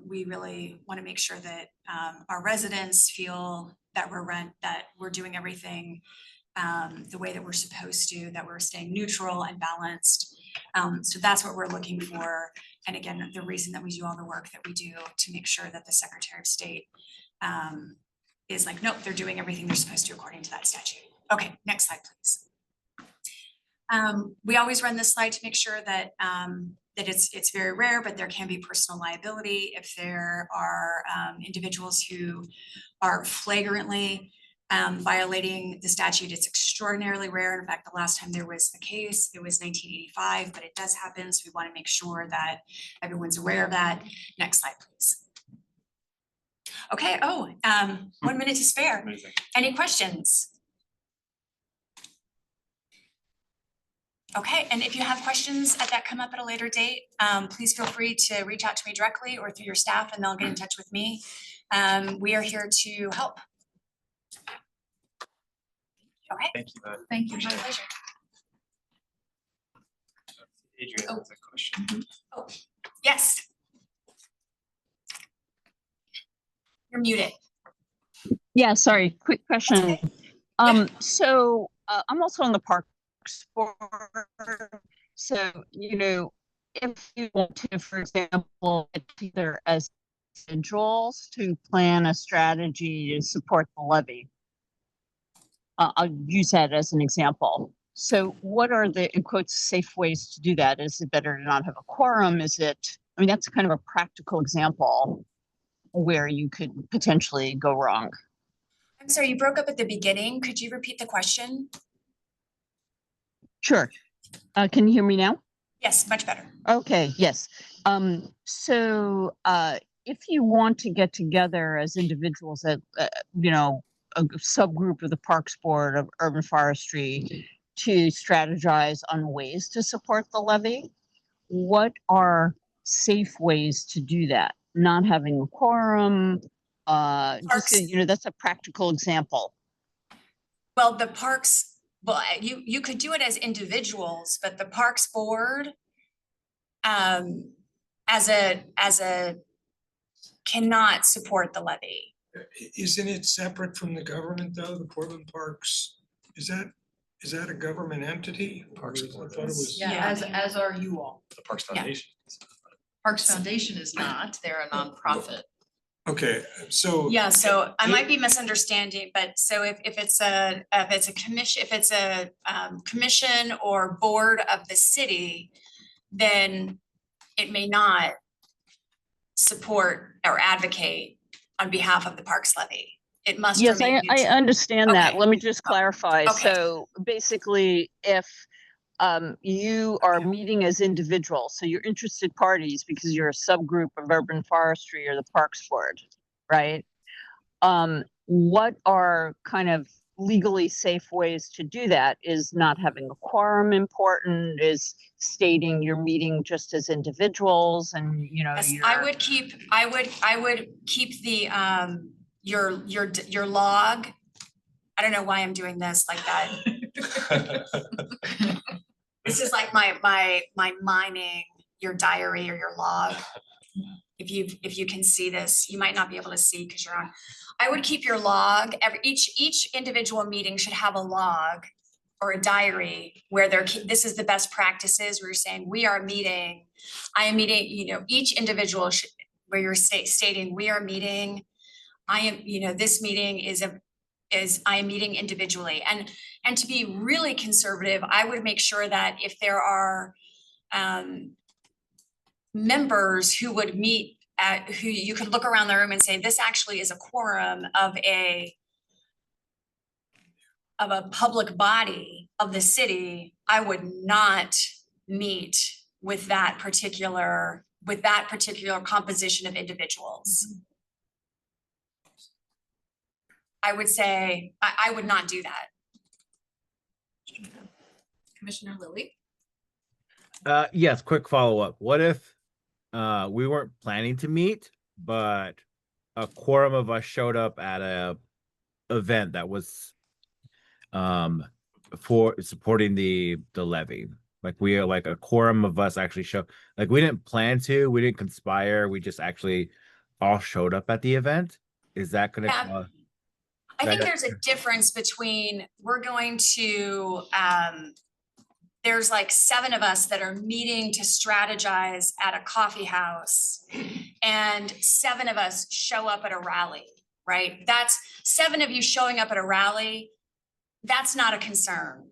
We really want to make sure that our residents feel that we're doing everything the way that we're supposed to, that we're staying neutral and balanced. So that's what we're looking for. And again, the reason that we do all the work that we do to make sure that the Secretary of State is like, nope, they're doing everything they're supposed to according to that statute. Okay, next slide, please. We always run this slide to make sure that it's very rare, but there can be personal liability if there are individuals who are flagrantly violating the statute. It's extraordinarily rare. In fact, the last time there was a case, it was 1985, but it does happen. So we want to make sure that everyone's aware of that. Next slide, please. Okay, 1 minute to spare. Amazing. Any questions? Okay, and if you have questions that come up at a later date, please feel free to reach out to me directly or through your staff and they'll get in touch with me. We are here to help. Okay. Thank you, Matt. Thank you. My pleasure. Adrian has a question. Oh, yes. You're muted. Yeah, sorry, quick question. So I'm also on the parks board. So, you know, if you want to, for example, either as individuals to plan a strategy to support the levy. I'll use that as an example. So what are the, in quotes, safe ways to do that? Is it better to not have a quorum? Is it, I mean, that's kind of a practical example where you could potentially go wrong. I'm sorry, you broke up at the beginning. Could you repeat the question? Sure. Can you hear me now? Yes, much better. Okay, yes. So if you want to get together as individuals at, you know, a subgroup of the Parks Board of Urban Forestry to strategize on ways to support the levy, what are safe ways to do that? Not having a quorum, just, you know, that's a practical example. Well, the parks, well, you could do it as individuals, but the Parks Board as a cannot support the levy. Isn't it separate from the government though, the Portland Parks? Is that a government entity? Parks I Board thought it was. Yeah, as are you all. The Parks Yeah. Foundation. Parks Foundation is not, they're a nonprofit. Okay, so. Yeah, so I might be misunderstanding, but so if it's a commission, if it's a commission or board of the city, then it may not support or advocate on behalf of the parks levy. It must Yes, remain I neutral. understand that. Okay. Let me just clarify. Okay. So basically, if you are meeting as individuals, so you're interested parties because you're a subgroup of urban forestry or the Parks Board, right? What are kind of legally safe ways to do that? Is not having a quorum important? Is stating you're meeting just as individuals and, you know, Yes, you're. I would keep the your log. I don't know why I'm doing this like that. This is like my miming your diary or your log. If you can see this, you might not be able to see because you're on. I would keep your log. Each individual meeting should have a log or a diary where this is the best practices where you're saying we are meeting. I am meeting, you know, each individual should, where you're stating we are meeting. I am, you know, this meeting is I am meeting individually. And to be really conservative, I would make sure that if there are members who would meet at, who you could look around the room and say, this actually is a quorum of a public body of the city, I would not meet with that particular composition of individuals. I would say, I would not do that. Commissioner Lilly? Yes, quick follow-up. What if we weren't planning to meet, but a quorum of us showed up at a event that was for supporting the levy? Like we are like a quorum of us actually show, like we didn't plan to, we didn't conspire, we just actually all showed up at the event. Is that gonna cause? I think there's a difference between we're going to there's like 7 of us that are meeting to strategize at a coffee house and 7 of us show up at a rally, right? That's 7 of you showing up at a rally. That's not a concern.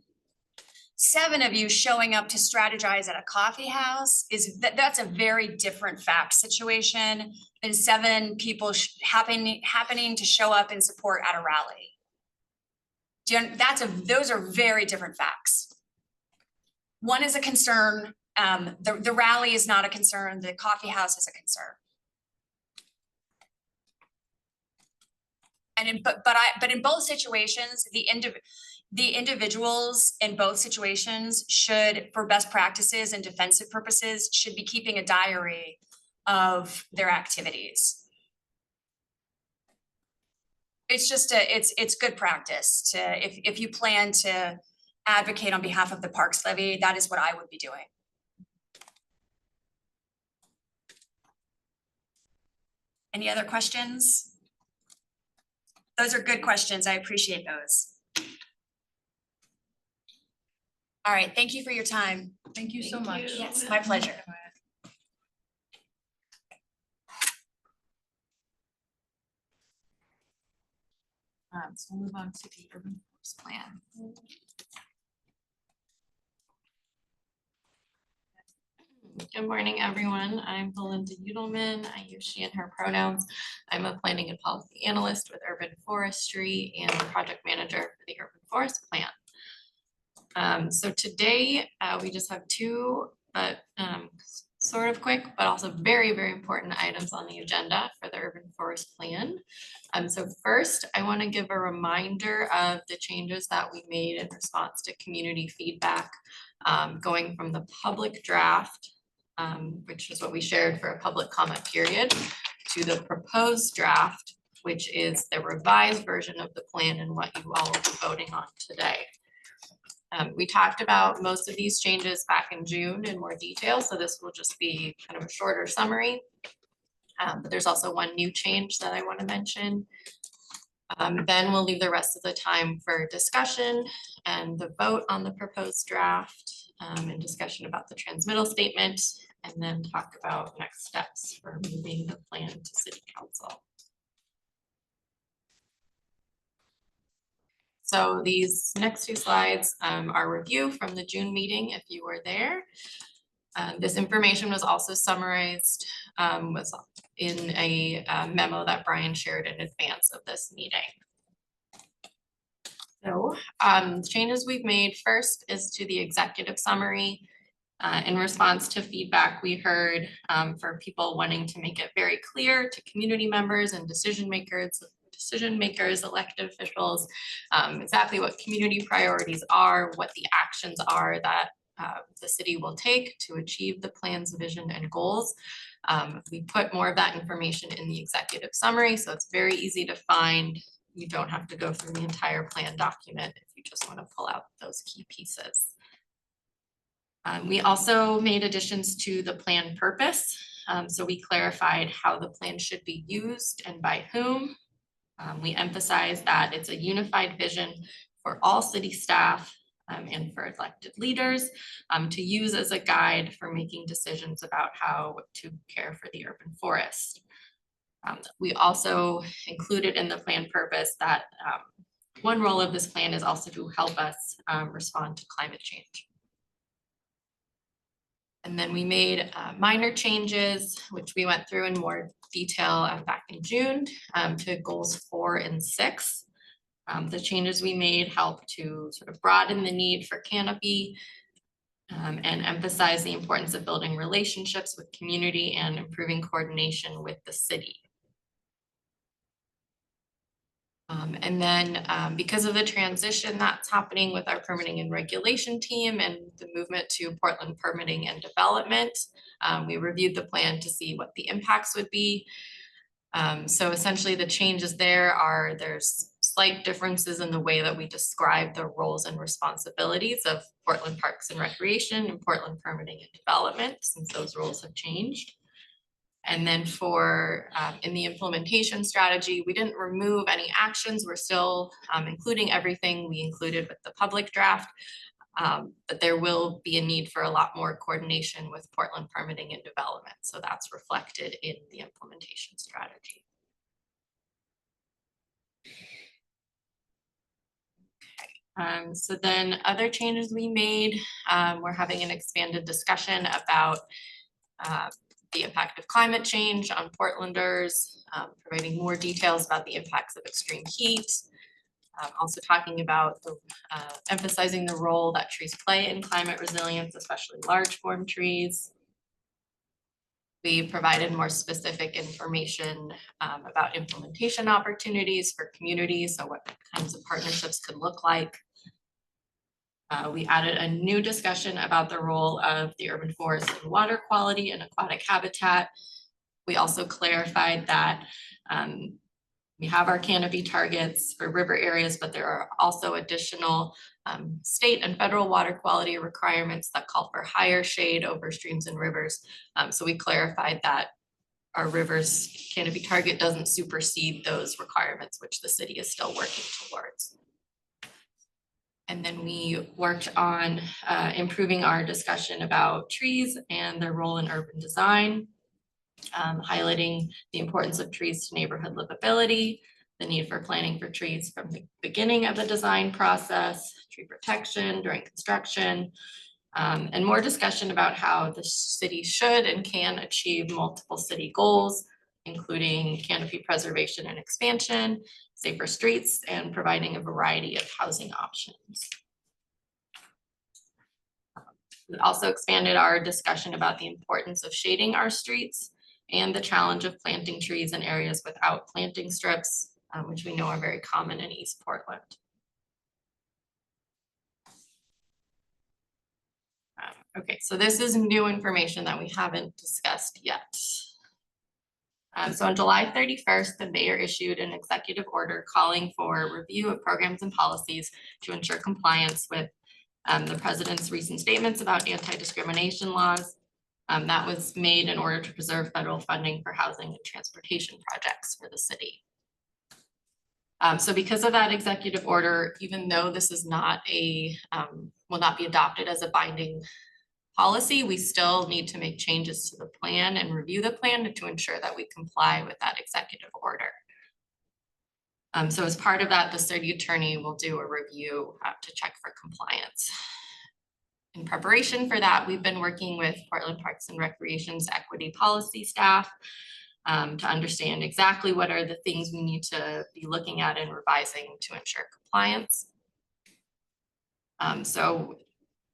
7 of you showing up to strategize at a coffee house that's a very different fact situation than 7 people happening to show up and support at a rally. Those are very different facts. One is a concern. The rally is not a concern. The coffee house is a concern. And but in both situations, the individuals in both situations should, for best practices and defensive purposes, should be keeping a diary of their activities. It's just it's good practice to, if you plan to advocate on behalf of the parks levy, that is what I would be doing. Any other questions? Those are good questions. I appreciate those. All right, thank you for your time. Thank you so much. Yes, my pleasure. So we'll move on to the urban forest plan. Good morning, everyone. I'm Belinda Udelman. I use she and her pronouns. I'm a planning and policy analyst with Urban Forestry and project manager for the urban forest plan. So today we just have two, but sort of quick, but also very, very important items on the agenda for the urban forest plan. So first, I want to give a reminder of the changes that we made in response to community feedback, going from the public draft, which is what we shared for a public comment period, to the proposed draft, which is the revised version of the plan and what you all will be voting on today. We talked about most of these changes back in June in more detail, so this will just be kind of a shorter summary. But there's also one new change that I want to mention. Then we'll leave the rest of the time for discussion and the vote on the proposed draft, and discussion about the transmittal statement, and then talk about next steps for moving the plan to City Council. So these next two slides are review from the June meeting, if you were there. This information was also summarized was in a memo that Brian shared in advance of this meeting. So the changes we've made first is to the executive summary. In response to feedback we heard for people wanting to make it very clear to community members and decision makers, elected officials, exactly what community priorities are, what the actions are that the city will take to achieve the plan's vision and goals. We put more of that information in the executive summary, so it's very easy to find. You don't have to go through the entire plan document if you just want to pull out those key pieces. We also made additions to the plan purpose. So we clarified how the plan should be used and by whom. We emphasized that it's a unified vision for all city staff and for elected leaders to use as a guide for making decisions about how to care for the urban forest. We also included in the plan purpose that one role of this plan is also to help us respond to climate change. And then we made minor changes, which we went through in more detail back in June to goals 4 and 6. The changes we made help to sort of broaden the need for canopy and emphasize the importance of building relationships with community and improving coordination with the city. And then because of the transition that's happening with our permitting and regulation team and the movement to Portland permitting and development, we reviewed the plan to see what the impacts would be. So essentially the changes there's slight differences in the way that we describe the roles and responsibilities of Portland Parks and Recreation and Portland Permitting and Development, since those roles have changed. And then for in the implementation strategy, we didn't remove any actions. We're still including everything we included with the public draft, but there will be a need for a lot more coordination with Portland Permitting and Development. So that's reflected in the implementation strategy. So then other changes we made, we're having an expanded discussion about the impact of climate change on Portlanders, providing more details about the impacts of extreme heat. Also talking about emphasizing the role that trees play in climate resilience, especially large form trees. We provided more specific information about implementation opportunities for communities, so what kinds of partnerships could look like. We added a new discussion about the role of the urban forest in water quality and aquatic habitat. We also clarified that we have our canopy targets for river areas, but there are also additional state and federal water quality requirements that call for higher shade over streams and rivers. So we clarified that our rivers canopy target doesn't supersede those requirements, which the city is still working towards. And then we worked on improving our discussion about trees and their role in urban design, highlighting the importance of trees to neighborhood livability, the need for planning for trees from the beginning of the design process, tree protection during construction, and more discussion about how the city should and can achieve multiple city goals, including canopy preservation and expansion, safer streets, and providing a variety of housing options. We also expanded our discussion about the importance of shading our streets and the challenge of planting trees in areas without planting strips, which we know are very common in East Portland. Okay, so this is new information that we haven't discussed yet. So on July 31st, the mayor issued an executive order calling for review of programs and policies to ensure compliance with the president's recent statements about anti-discrimination laws. That was made in order to preserve federal funding for housing and transportation projects for the city. So because of that executive order, even though this is not a, will not be adopted as a binding policy, we still need to make changes to the plan and review the plan to ensure that we comply with that executive order. So as part of that, the city attorney will do a review to check for compliance. In preparation for that, we've been working with Portland Parks and Recreation's equity policy staff to understand exactly what are the things we need to be looking at and revising to ensure compliance. So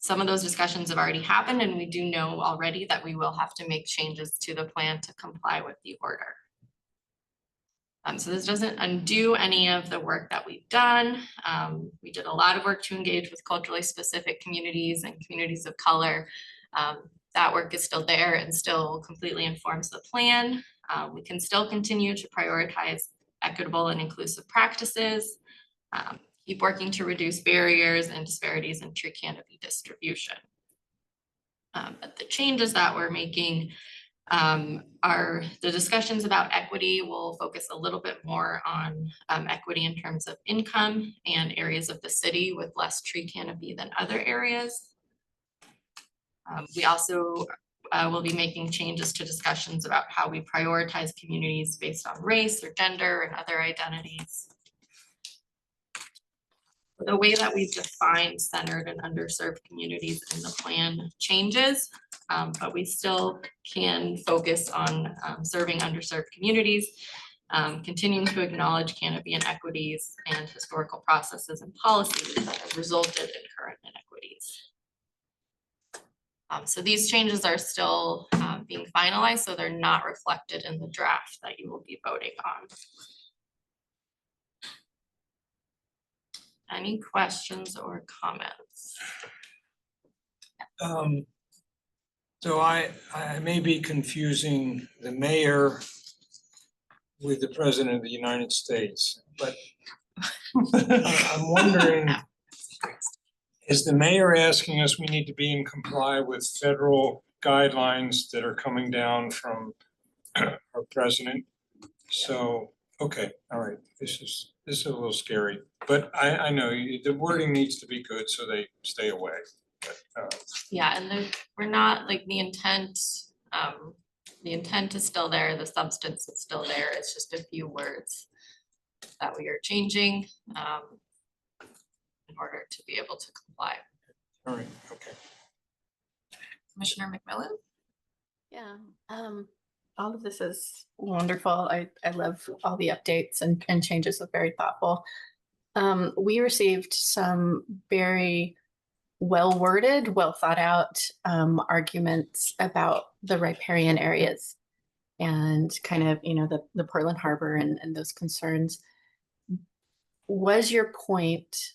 some of those discussions have already happened, and we do know already that we will have to make changes to the plan to comply with the order. So this doesn't undo any of the work that we've done. We did a lot of work to engage with culturally specific communities and communities of color. That work is still there and still completely informs the plan. We can still continue to prioritize equitable and inclusive practices, keep working to reduce barriers and disparities in tree canopy distribution. But the changes that we're making are the discussions about equity will focus a little bit more on equity in terms of income and areas of the city with less tree canopy than other areas. We also will be making changes to discussions about how we prioritize communities based on race or gender and other identities. The way that we've defined centered and underserved communities in the plan changes, but we still can focus on serving underserved communities, continuing to acknowledge canopy inequities and historical processes and policies that have resulted in current inequities. So these changes are still being finalized, so they're not reflected in the draft that you will be voting on. Any questions or comments? So I may be confusing the mayor with the president of the United States, but I'm wondering, is the mayor asking us we need to be in comply with federal guidelines that are coming down from our president? So, okay, all right, this is a little scary, but I know the wording needs to be good so they stay away. But, yeah, and we're not like the intent is still there, the substance is still there. It's just a few words that we are changing in order to be able to comply. All right, okay. Commissioner McMillan? Yeah, all of this is wonderful. I love all the updates and changes are very thoughtful. We received some very well worded, well thought out arguments about the riparian areas and kind of, you know, the Portland Harbor and those concerns. Was your point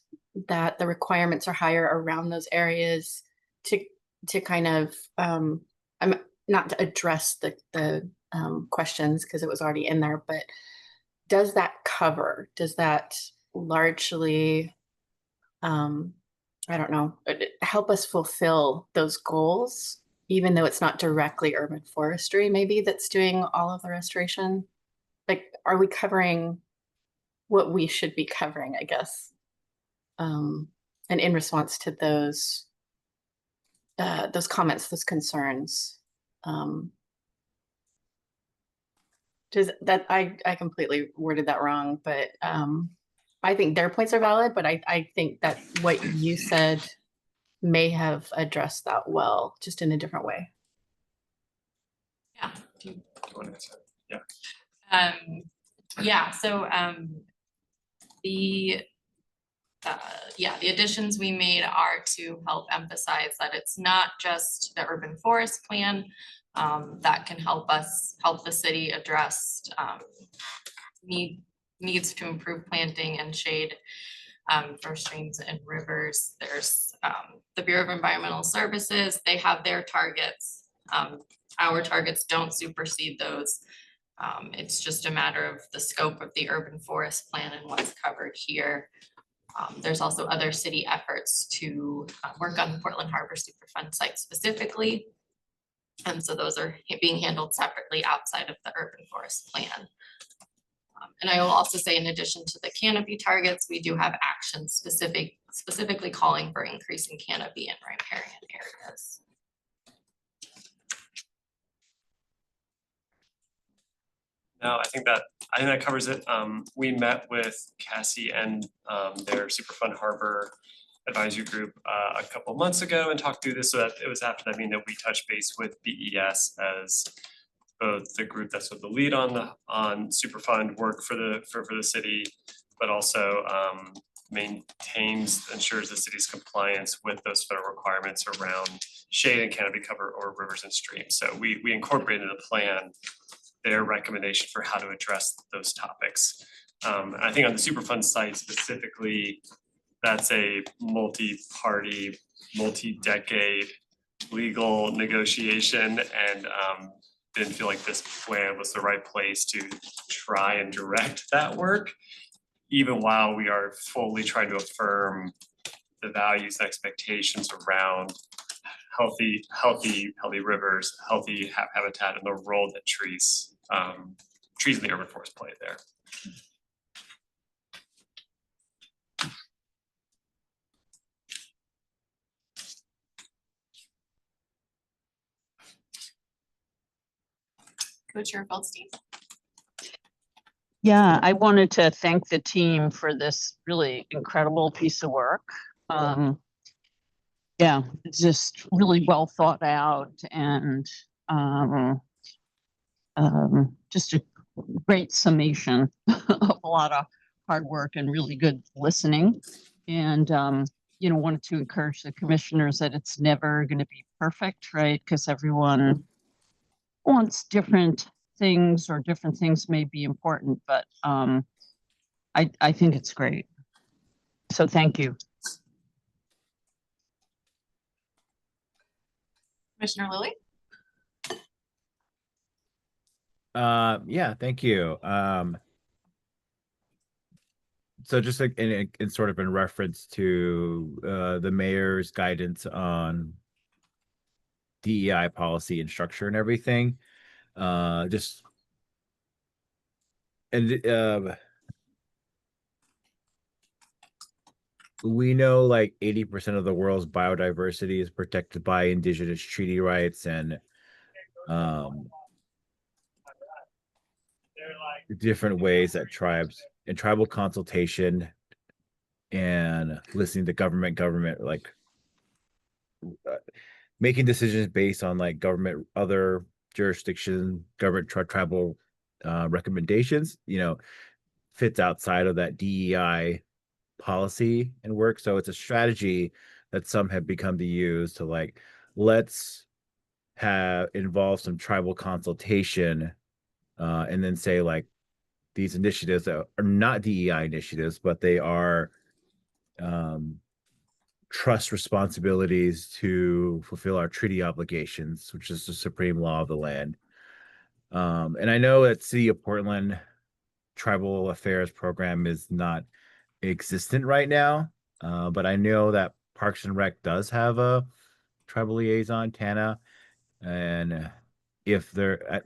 that the requirements are higher around those areas to kind of, I'm not to address the questions because it was already in there, but does that largely, I don't know, help us fulfill those goals even though it's not directly urban forestry, maybe that's doing all of the restoration? Like, are we covering what we should be covering, I guess? And in response to those comments, those concerns, does that, I completely worded that wrong, but I think their points are valid, but I think that what you said may have addressed that well, just in a different way. Yeah. Do you want to answer? Yeah. Yeah, so the the additions we made are to help emphasize that it's not just the urban forest plan that can help the city address needs to improve planting and shade for streams and rivers. There's the Bureau of Environmental Services, they have their targets. Our targets don't supersede those. It's just a matter of the scope of the urban forest plan and what's covered here. There's also other city efforts to work on the Portland Harbor Superfund site specifically. And so those are being handled separately outside of the urban forest plan. And I will also say, in addition to the canopy targets, we do have actions specifically calling for increasing canopy in riparian areas. No, I think that covers it. We met with Cassie and their Superfund Harbor advisory group a couple months ago and talked through this. So that it was after that meeting that we touched base with BES as both the group that's with the lead on Superfund work for the city, but also ensures the city's compliance with those federal requirements around shade and canopy cover or rivers and streams. So we incorporated in the plan their recommendation for how to address those topics. I think on the Superfund site specifically, that's a multi-party, multi-decade legal negotiation, and didn't feel like this plan was the right place to try and direct that work, even while we are fully trying to affirm the values and expectations around healthy rivers, healthy habitat, and the role that trees in the urban forest play there. Co-Chair Feldstein. Yeah, I wanted to thank the team for this really incredible piece of work. Yeah, it's just really well thought out and just a great summation of a lot of hard work and really good listening. And wanted to encourage the commissioners that it's never going to be perfect, right? Because everyone wants different things, or different things may be important, but I think it's great. So thank you. Commissioner Lilly. Yeah, thank you. So just like in sort of in reference to the mayor's guidance on DEI policy and structure and everything, we know like 80% of the world's biodiversity is protected by indigenous treaty rights and different ways that tribal consultation and listening to government like making decisions based on like other jurisdiction government tribal recommendations, fits outside of that DEI policy and work. So it's a strategy that some have become to use to like, let's involve some tribal consultation and then say like these initiatives that are not DEI initiatives, but they are trust responsibilities to fulfill our treaty obligations, which is the supreme law of the land. And I know that City of Portland Tribal Affairs program is not existent right now, but I know that Parks and Rec does have a tribal liaison, Tana, And if there,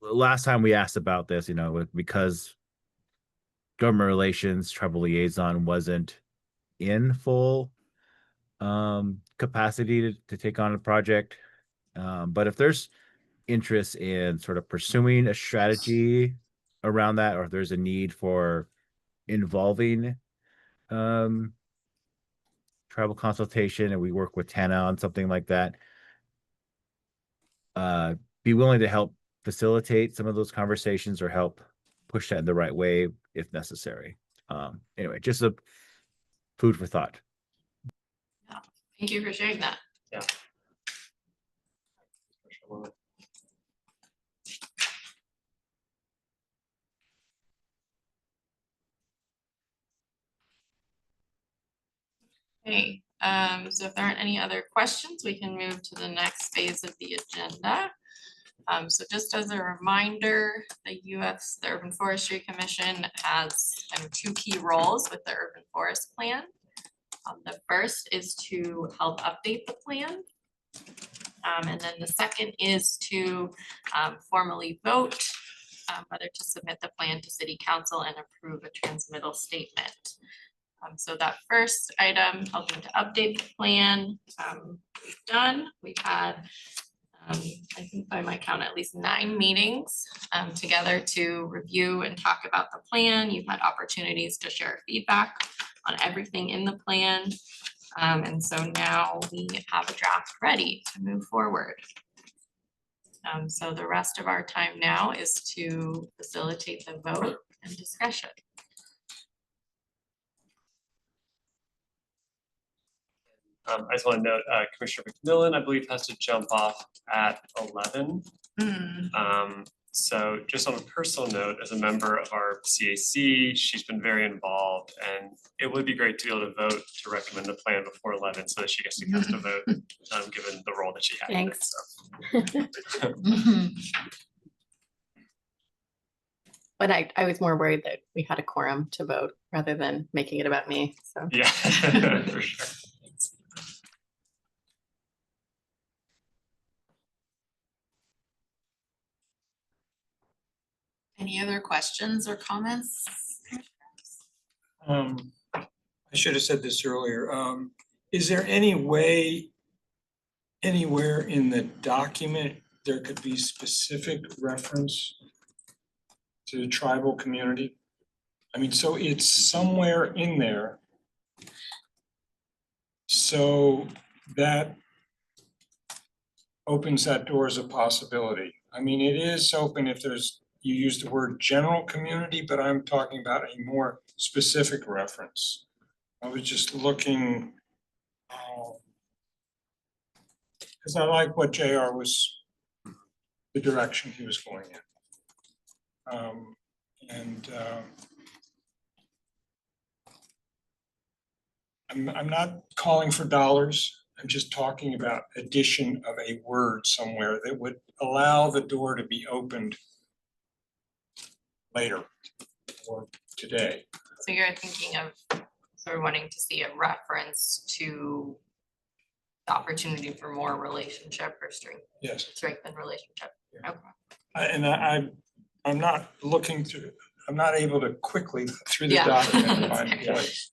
last time we asked about this, because government relations tribal liaison wasn't in full capacity to take on a project. But if there's interest in sort of pursuing a strategy around that, or if there's a need for involving tribal consultation, and we work with TANA on something like that, be willing to help facilitate some of those conversations or help push that in the right way if necessary. Anyway, just a food for thought. Thank you for sharing that. Yeah. Okay, so if there aren't any other questions, we can move to the next phase of the agenda. So just as a reminder, the Urban Forestry Commission has kind of two key roles with the urban forest plan. The first is to help update the plan. And then the second is to formally vote whether to submit the plan to City Council and approve a transmittal statement. So that first item, helping to update the plan, we've done. We've had, I think by my count, at least 9 meetings together to review and talk about the plan. You've had opportunities to share feedback on everything in the plan. And so now we have a draft ready to move forward. So the rest of our time now is to facilitate the vote and discussion. I just want to note, Commissioner McMillan, I believe, has to jump off at 11. So just on a personal note, as a member of our CAC, she's been very involved, and it would be great to be able to vote to recommend the plan before 11 so that she gets to cast a vote, given the role that she has. Thanks. But I was more worried that we had a quorum to vote rather than making it about me, so. Yeah, for sure. Any other questions or comments? I should have said this earlier. Is there any way anywhere in the document there could be specific reference to the tribal community? I mean, so it's somewhere in there. So that opens that door as a possibility. I mean, it is open if you use the word general community, but I'm talking about a more specific reference. I was just looking, because I like what JR was, the direction he was going in. I'm not calling for dollars. I'm just talking about addition of a word somewhere that would allow the door to be opened later or today. So you're thinking of sort of wanting to see a reference to the opportunity for more relationship or strengthen relationship. Yeah. Okay. And I'm not looking through, I'm not able to quickly look through the document and find a place.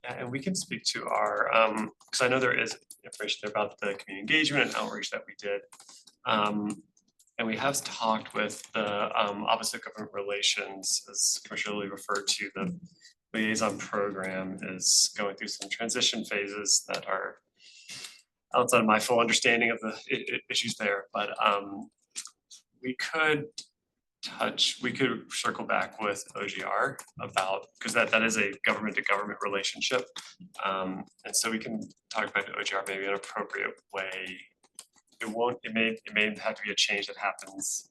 Yeah, and we can speak to our, because I know there is information there about the community engagement and outreach that we did. And we have talked with the Office of Government Relations, as Commissioner Lee referred to. The liaison program is going through some transition phases that are outside of my full understanding of the issues there, but we could circle back with OGR about, because that is a government to government relationship. And so we can talk back to OGR maybe an appropriate way. It may have to be a change that happens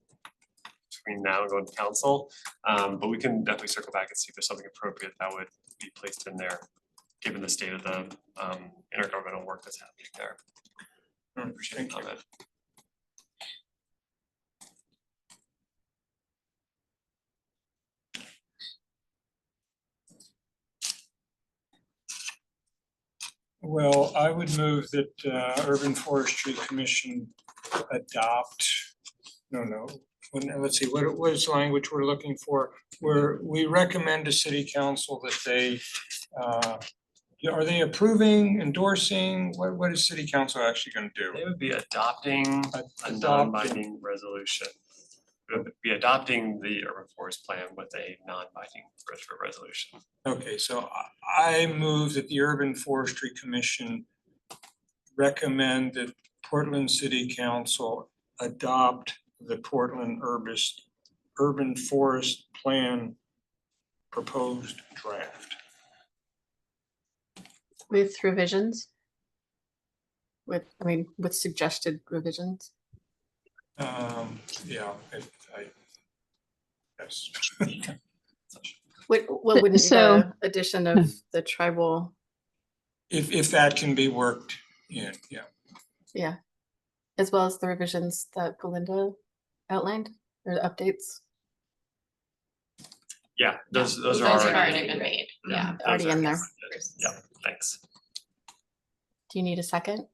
between now and going to council. But we can definitely circle back and see if there's something appropriate that would be placed in there, given the state of the intergovernmental work that's happening there. Thank you. Well, I would move that Urban Forestry Commission adopt, let's see, what is the language we're looking for? Where we recommend to city council that they, are they approving, endorsing, what is city council actually gonna do? They would be adopting a Adopting. non-binding resolution. They would be adopting the urban forest plan with a non-binding resolution. Okay, so I move that the Urban Forestry Commission recommend that Portland City Council adopt the Portland Urban Forest Plan proposed draft. With revisions? With suggested revisions? Yeah, yes. What wouldn't So- the addition of the tribal, If that can be worked in, yeah. yeah, as well as the revisions that Belinda outlined, or the updates? Yeah, those Those are have already. already been made, yeah. those Already are- in there. Yeah, thanks. Do you need a second?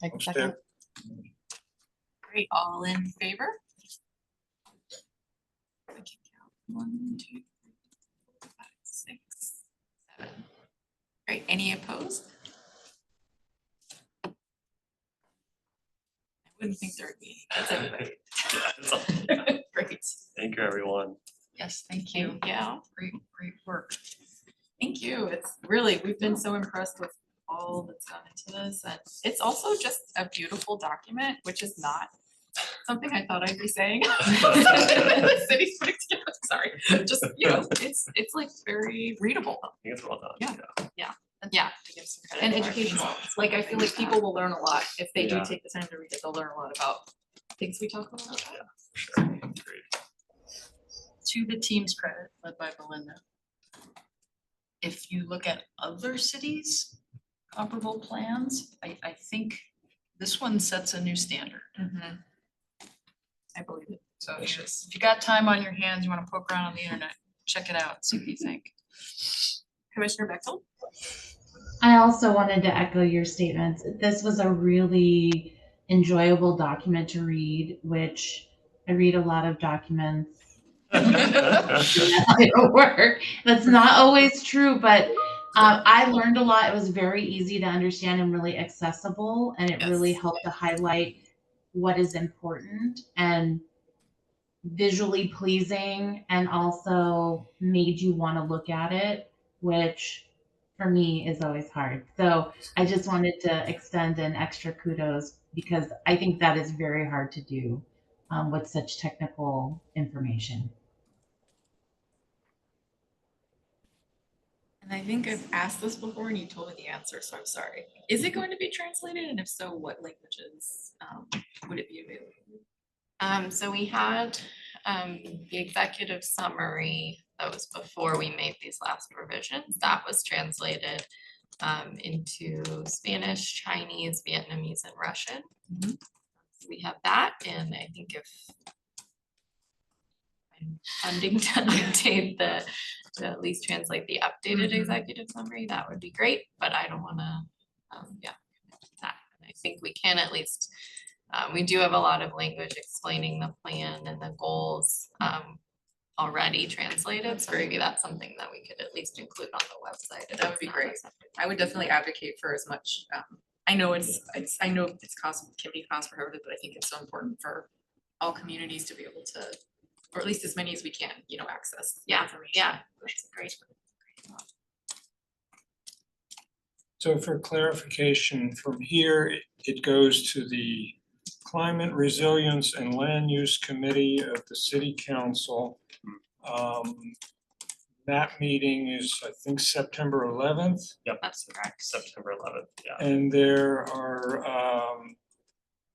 I can Most second. Great, all in favor? I can count. 1, 2, 3, 4, 5, 6, 7. Great, any opposed? I wouldn't think there would be. That's everybody. Yeah, that's all. Great. Thank you, everyone. Yes, thank you. Yeah, Great work. thank you. It's really, we've been so impressed with all that's gone into this. And it's also just a beautiful document, which is not something I thought I'd be saying. The city's putting together, sorry, just, it's like very readable. I think it's well done. Yeah. Yeah. To give some credit. And educational. Like, I feel like people will learn a lot if they do Yeah. take the time to read it. They'll learn a lot about things we talk about. Yeah, for sure. Great. To the team's credit, led by Belinda. If you look at other cities' comparable plans, I think this one sets a new standard. Mhm. I believe it. So if you got time on your hands, you wanna poke around on the internet, check it out, see what you think. Commissioner Bexel? I also wanted to echo your statements. This was a really enjoyable document to read, which I read a lot of documents at work. That's not always true, but I learned a lot. It was very easy to understand and really accessible, and it really Yes. helped to highlight what is important and visually pleasing, and also made you want to look at it, which for me is always hard. So I just wanted to extend an extra kudos because I think that is very hard to do with such technical information. And I think I've asked this before and you told me the answer, so I'm sorry. Is it going to be translated? And if so, what languages would it be available? So we had the executive summary that was before we made these last revisions. That was translated into Spanish, Chinese, Vietnamese, and Russian. Mhm. So we have that, and I think if I'm funding to update to at least translate the updated Mhm. executive summary, that would be great, but I don't wanna, commit to that. And I think we can at least, we do have a lot of language explaining the plan and the goals, already translated, so maybe that's something that we could at least include on the website. if That would it's be not great. accepted. I would definitely advocate for as much, I know I know it's can be cost prohibitive, but I think it's so important for all communities to be able to, or at least as many as we can, access Yeah, information. yeah, that's great. So for clarification, from here, it goes to the Climate Resilience and Land Use Committee of the City Council. That meeting is, I think, September 11th. Yep, That's correct. September 11th, yeah. And there are,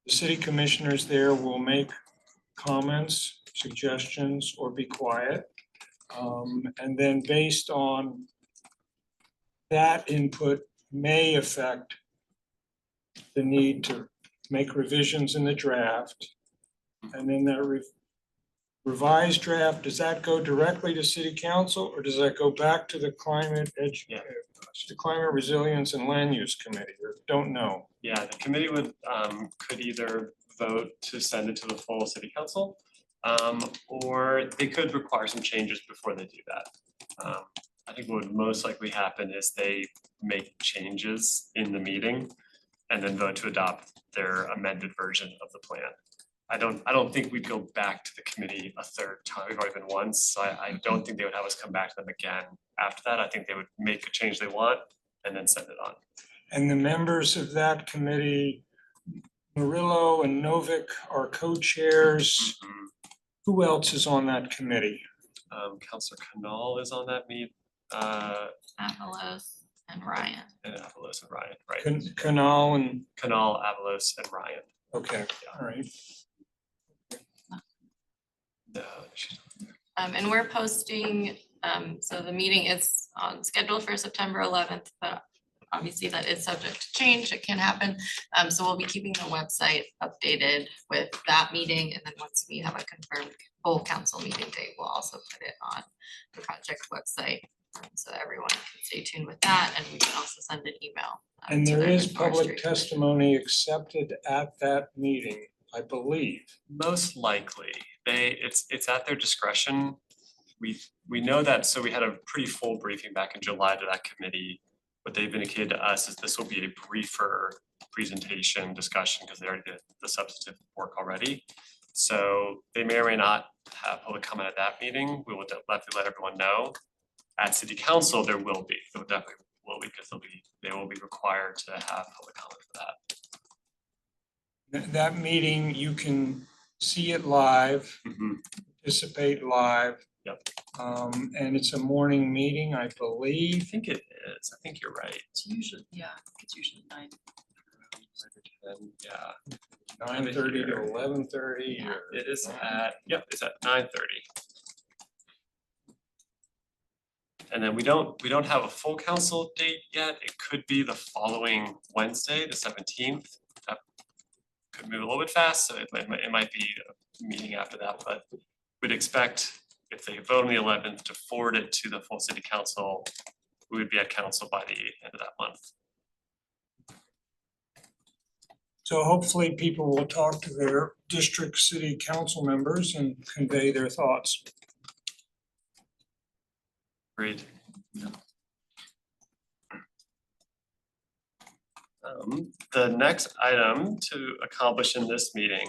the city commissioners there will make comments, suggestions, or be quiet. And then based on that input may affect the need to make revisions in the draft. And then that revised draft, does that go directly to city council or does that go back to the the climate resilience and land use committee, or don't know? Yeah, the committee would, could either vote to send it to the full city council, or they could require some changes before they do that. I think what would most likely happen is they make changes in the meeting and then vote to adopt their amended version of the plan. I don't think we'd go back to the committee a third time. We've already been once, so I don't think they would have us come back to them again after that. I think they would make a change they want and then send it on. And the members of that committee, Murillo and Novick are co-chairs. Who else is on that committee? Councilor Canal is on that Avalos and Ryan. and Avalos and Ryan, right? Canal and, Canal, Avalos and Ryan. okay, all right. No, And we're posting, so the meeting is on schedule for September 11th, but obviously that is subject to change. It can happen. So we'll be keeping the website updated with that meeting. And then once we have a confirmed full council meeting date, we'll also put it on the project website. So everyone can stay tuned with that. And we can also send an email. And to there the is Urban Forestry public testimony accepted at that meeting, I believe. most likely, it's at their discretion. We know that, so we had a pretty full briefing back in July to that committee. What they've indicated to us is this will be a briefer presentation discussion because they already did the substantive work already. So they may or may not have public comment at that meeting. We will definitely let everyone know. At city council, there will be, definitely will be, because they will be required to have public comment for that. That meeting, you can see it live, participate live. Yep. And it's a morning meeting, I believe. I think it is. I think you're right. It's usually, yeah, it's usually 9. Yeah. 9:30 to 11:30. Yeah, it is at, yep, it's at 9:30. And then we don't have a full council date yet. It could be the following Wednesday, the 17th. That could move a little bit fast, so it might be a meeting after that, but we'd expect if they vote on the 11th to forward it to the full city council, we would be at council by the end of that month. So hopefully people will talk to their district city council members and convey their thoughts. Agreed. The next item to accomplish in this meeting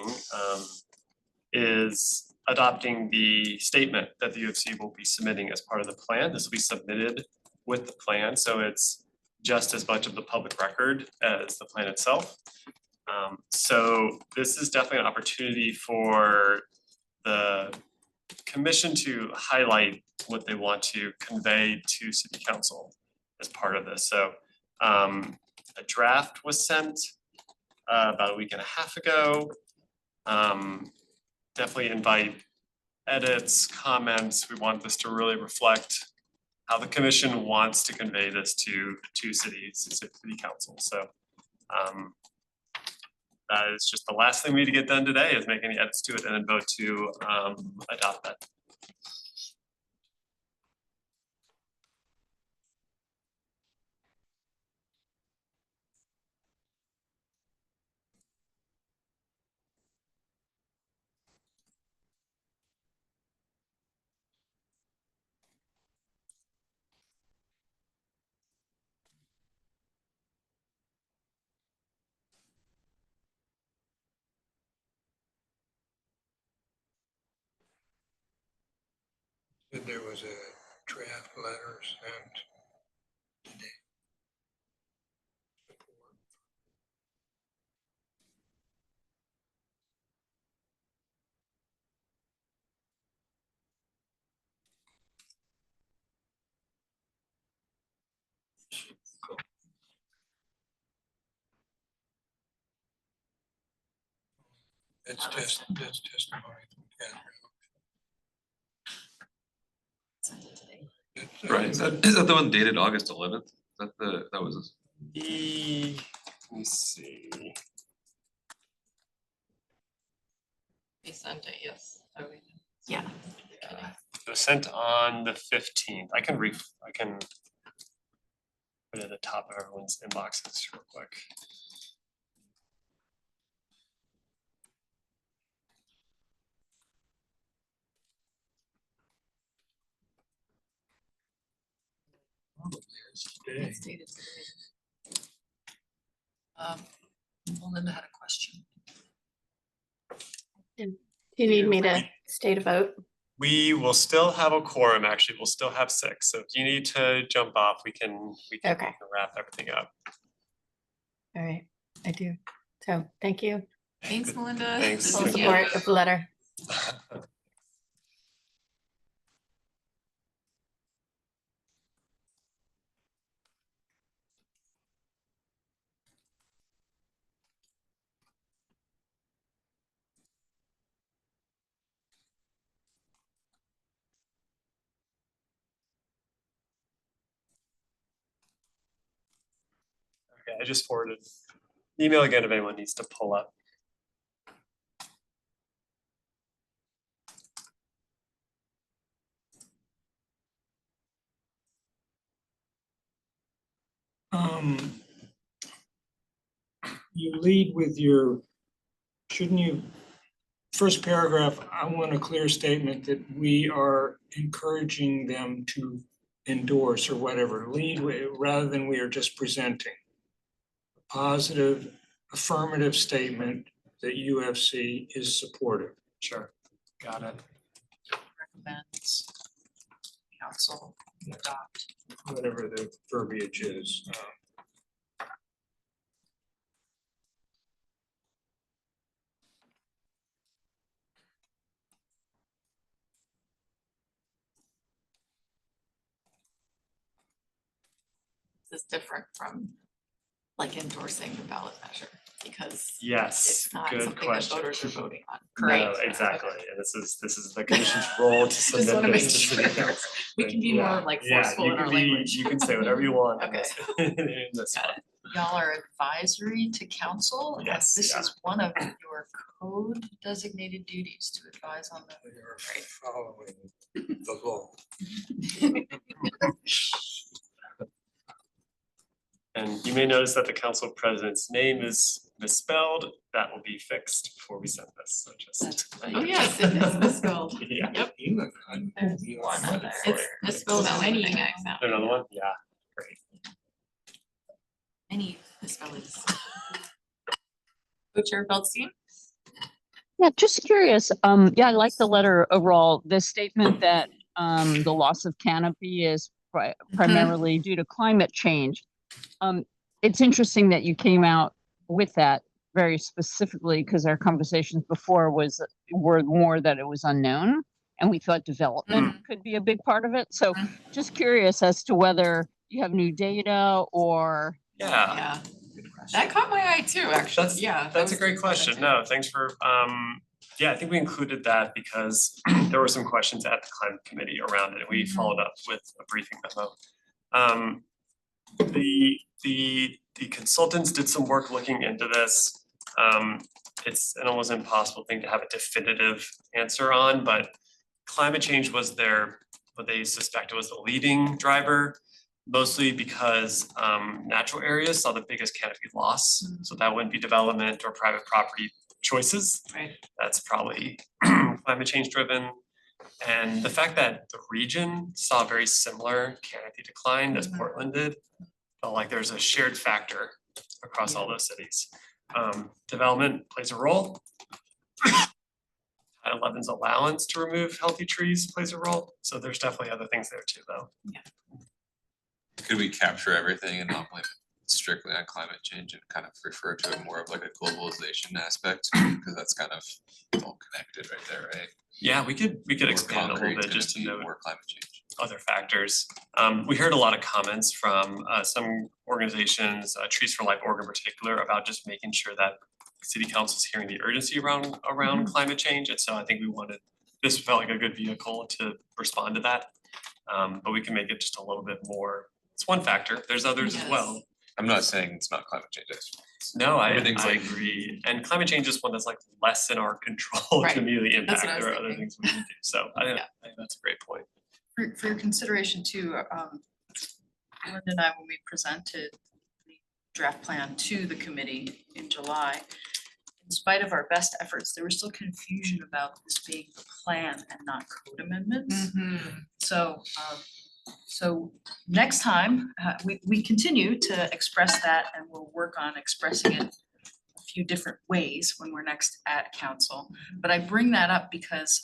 is adopting the statement that the UFC will be submitting as part of the plan. This will be submitted with the plan, so it's just as much of the public record as the plan itself. So this is definitely an opportunity for the commission to highlight what they want to convey to city council as part of this. So a draft was sent about a week and a half ago. Definitely invite edits, comments. We want this to really reflect how the commission wants to convey this to two cities, city council. So that is just the last thing we need to get done today is make any edits to it and then vote to adopt that. There was a draft letter sent today. That's testimony from Catherine. Right, is that the one dated August 11th? Is that that was? Let me see. We sent it, yes. Yeah. It was sent on the 15th. I can put it at the top of everyone's inboxes real quick. It's dated today. Melinda had a question. Do you need me to state a vote? We will still have a quorum, actually. We'll still have 6. So if you need to jump off, we can Okay. wrap everything up. All right, I do. So thank you. Thanks, Melinda. Thanks. Full support of the letter. Okay, I just forwarded email again if anyone needs to pull up. You lead with shouldn't you, first paragraph, I want a clear statement that we are encouraging them to endorse or whatever, rather than we are just presenting. A positive, affirmative statement that UFC is supportive. Sure, got it. Recommends council adopt. Whatever the verbiage is. This is different from like endorsing the ballot measure because Yes, it's not good something that question. voters are voting on. No, exactly. And this is the commission's role to submit wanna make this to city sure. council. We can be more like forceful you in can our be- language. You can say whatever you want in Okay. this in this Got one. it. Y'all are advisory to council. and Yes, This yeah. is one of your code designated duties to advise on the. We are following the law. And you may notice that the council president's name is misspelled. That will be fixed before we send this. So just. Oh, yes, it is misspelled. Yeah. Yep. There's one other. It's It's misspelled spelling thing I found. Another one? Yeah, great. Any misspellings. Co-Chair Feldstein? Yeah, just curious. Yeah, I like the letter overall. The statement that the loss of canopy is primarily due to climate change. It's interesting that you came out with that very specifically because our conversations before were more that it was unknown and we thought development could be a big part of it. So just curious as to whether you have new data or. Yeah. That caught my eye too, actually. That's a great question. No, thanks for, yeah, I think we included that because there were some questions at the climate committee around it and we followed up with a briefing memo. The consultants did some work looking into this. It's an almost impossible thing to have a definitive answer on, but climate change was what they suspected was the leading driver. Mostly because natural areas saw the biggest canopy loss. So that wouldn't be development or private property choices. Right. That's probably climate change driven. And the fact that the region saw a very similar canopy decline as Portland did, felt like there's a shared factor across all those cities. Development plays a role. Title 11's allowance to remove healthy trees plays a role. So there's definitely other things there too, though. Could we capture everything and not blame it strictly on climate change and kind of refer to it more of like a globalization aspect? Because that's kind of all connected right there, right? Yeah, we could expand a little bit just to note more climate change. other factors. We heard a lot of comments from some organizations, Trees for Life org in particular, about just making sure that city council is hearing the urgency around climate change. And so I think this felt like a good vehicle to respond to that. But we can make it just a little bit more. It's one factor. There's others as well. I'm not saying it's not climate change. No, I Everything's like- agree. And climate change is one that's like less in our control to Right. immediately That's impact. what I was There are other thinking. things we can do. So I think that's a great point. For your consideration too, Linda and I, when we presented the draft plan to the committee in July, in spite of our best efforts, there was still confusion about this being the plan and not code amendments. So next time, we continue to express that, and we'll work on expressing it a few different ways when we're next at council. But I bring that up because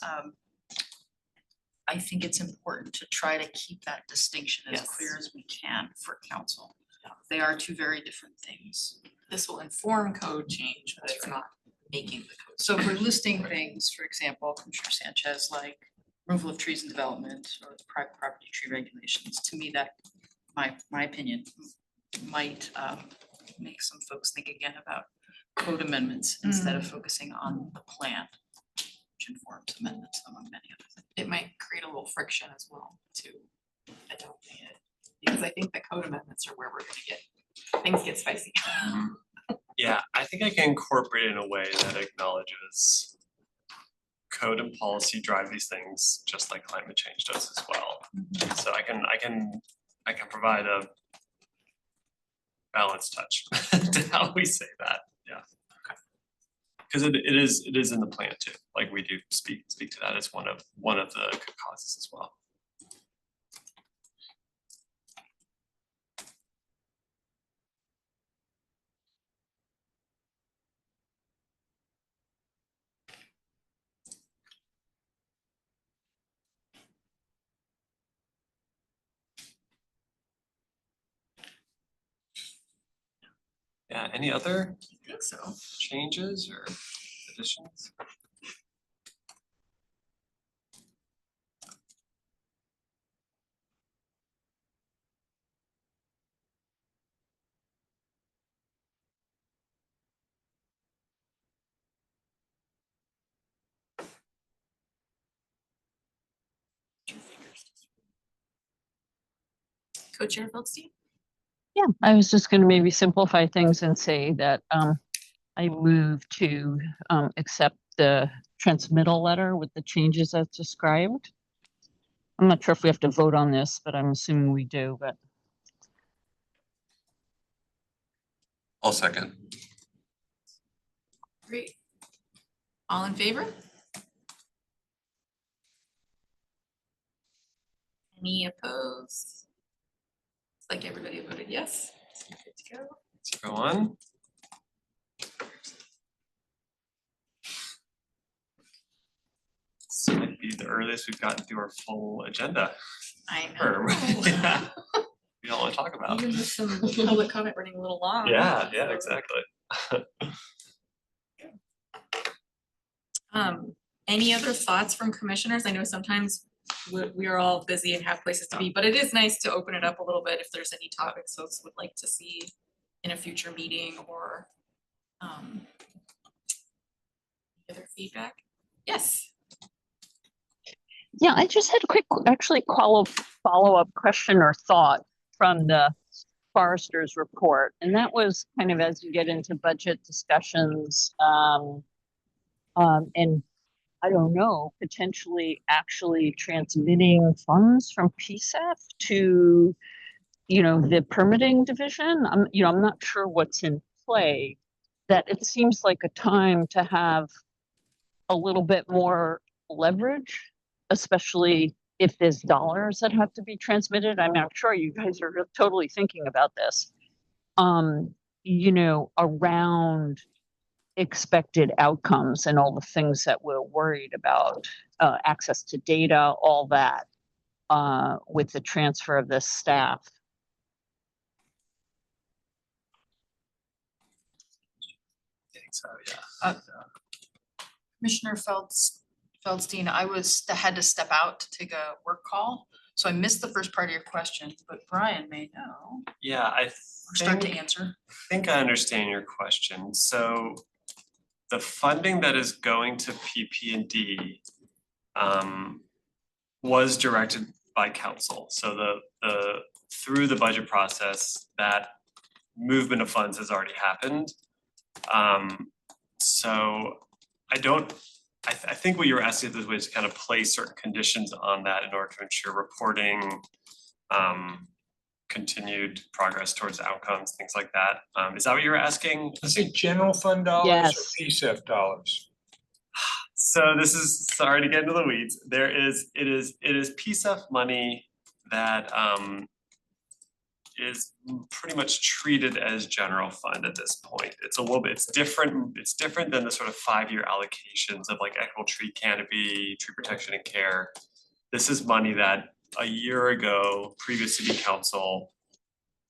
I think it's important to try to keep that distinction as Yes. clear as we can for council. They are two very different things. This will inform code change, but it's not making the code. So if we're listing things, for example, Commissioner Sanchez, like removal of trees and development or the private property tree regulations, to me that, my opinion, might make some folks think again about code amendments instead of focusing on the plan, which informs amendments among many other things. It might create a little friction as well to adopting it. Because I think the code amendments are where we're gonna get, things get spicy. Yeah, I think I can incorporate it in a way that acknowledges code and policy drive these things just like climate change does as well. So I can provide a balanced touch to how we say that, yeah. Cause it is in the plan too, like we do speak to that as one of the causes as well. Yeah, any other I think so. changes or additions? Co-Chair Feldstein? Yeah, I was just gonna maybe simplify things and say that I move to accept the transmittal letter with the changes as described. I'm not sure if we have to vote on this, but I'm assuming we do, but I'll second. Great. All in favor? Any opposed? Looks like everybody voted yes. So good to go. Let's go on. This might be the earliest we've gotten through our full agenda. I Or, know. yeah, we don't wanna talk about. Even with some public comment running a little long. Yeah, exactly. Any other thoughts from commissioners? I know sometimes we are all busy and have places to be, but it is nice to open it up a little bit if there's any topics folks would like to see in a future meeting or other feedback. Yes. yeah, I just had a quick, actually follow-up question or thought from the Forester's report. And that was kind of as you get into budget discussions, and I don't know, potentially actually transmitting funds from PSAF to, the permitting division. I'm not sure what's in play, that it seems like a time to have a little bit more leverage, especially if there's dollars that have to be transmitted. I'm sure you guys are totally thinking about this, around expected outcomes and all the things that we're worried about, access to data, all that, with the transfer of this staff. I think so, yeah. Commissioner Feldstein, I had to step out to take a work call, so I missed the first part of your question, but Brian may know Yeah, I or start to answer. think I understand your question. So the funding that is going to PP&D was directed by council. So the through the budget process, that movement of funds has already happened. So I think what you were asking this way is to kind of place certain conditions on that in order to ensure reporting, continued progress towards outcomes, things like that. Is that what you were asking? Is it general fund dollars or Yes. PSEF dollars? So this is, sorry to get into the weeds, it is PSEF money that is pretty much treated as general fund at this point. It's a little bit, it's different than the sort of 5-year allocations of like equitable tree canopy, tree protection and care. This is money that a year ago, previous city council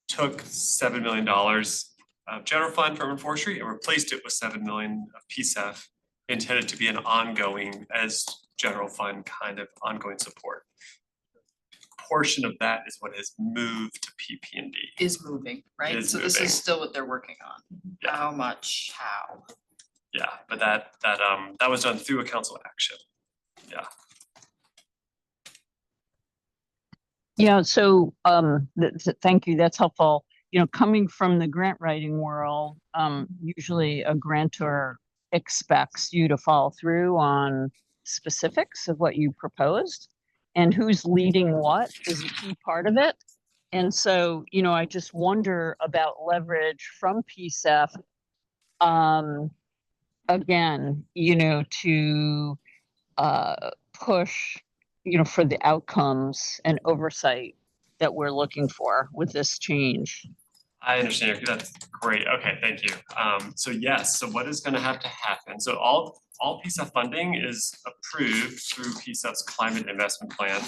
took $7 million of general fund for urban forestry and replaced it with $7 million of PSEF, intended to be an ongoing, as general fund kind of ongoing support. Portion of that is what has moved to PP&D. Is moving, right? Is So this moving. is still what they're working on. Yeah. How much, how? Yeah, but that was done through a council action. Yeah. Yeah, so thank you, that's helpful. You know, coming from the grant writing world, usually a grantor expects you to follow through on specifics of what you proposed, and who's leading what is a key part of it. And so, you know, I just wonder about leverage from PSEF, again, you know, to push, you know, for the outcomes and oversight that we're looking for with this change. I understand. That's great. Okay, thank you. So yes, so what is going to have to happen? So all PSEF funding is approved through PSEF's climate investment plan,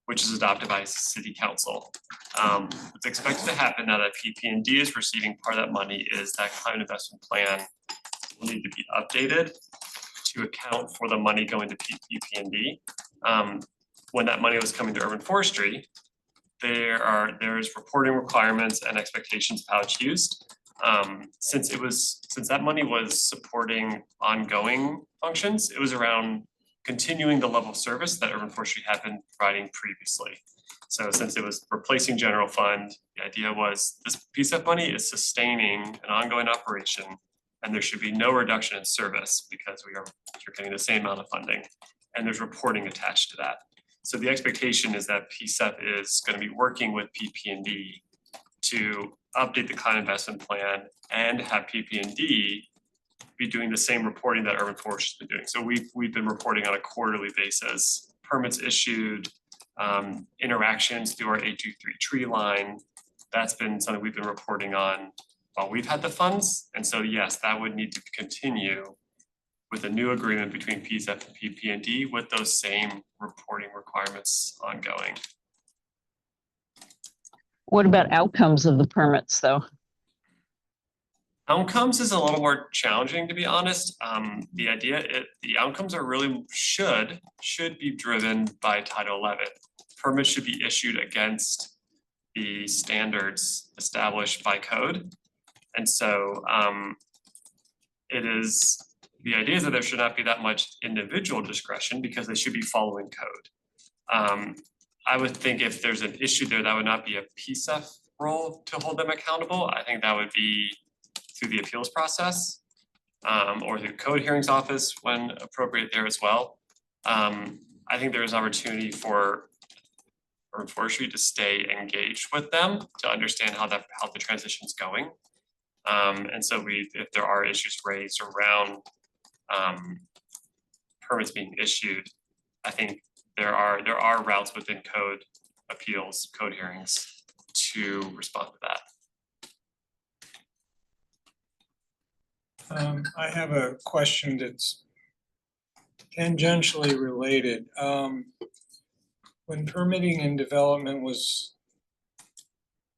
which is adopted by city council. What's expected to happen now that PP&D is receiving part of that money is that climate investment plan will need to be updated to account for the money going to PP&D. When that money was coming to urban forestry, there's reporting requirements and expectations of how it's used. Since that money was supporting ongoing functions, it was around continuing the level of service that urban forestry had been providing previously. So since it was replacing general fund, the idea was this PSEF money is sustaining an ongoing operation, and there should be no reduction in service because you're getting the same amount of funding, and there's reporting attached to that. So the expectation is that PSEF is going to be working with PP&D to update the climate investment plan and have PP&D be doing the same reporting that urban forestry has been doing. So we've been reporting on a quarterly basis, permits issued, interactions through our 823 tree line. That's been something we've been reporting on while we've had the funds. And so yes, that would need to continue with a new agreement between PSEF and PP&D with those same reporting requirements ongoing. What about outcomes of the permits, though? Outcomes is a little more challenging, to be honest. The outcomes are really should be driven by Title 11. Permits should be issued against the standards established by code. And so the idea is that there should not be that much individual discretion because they should be following code. I would think if there's an issue there, that would not be a PSEF role to hold them accountable. I think that would be through the appeals process or through code hearings office when appropriate there as well. I think there is opportunity for urban forestry to stay engaged with them to understand how the transition's going. And so if there are issues raised around permits being issued, I think there are routes within code appeals, code hearings to respond to that. I have a question that's tangentially related. When permitting and development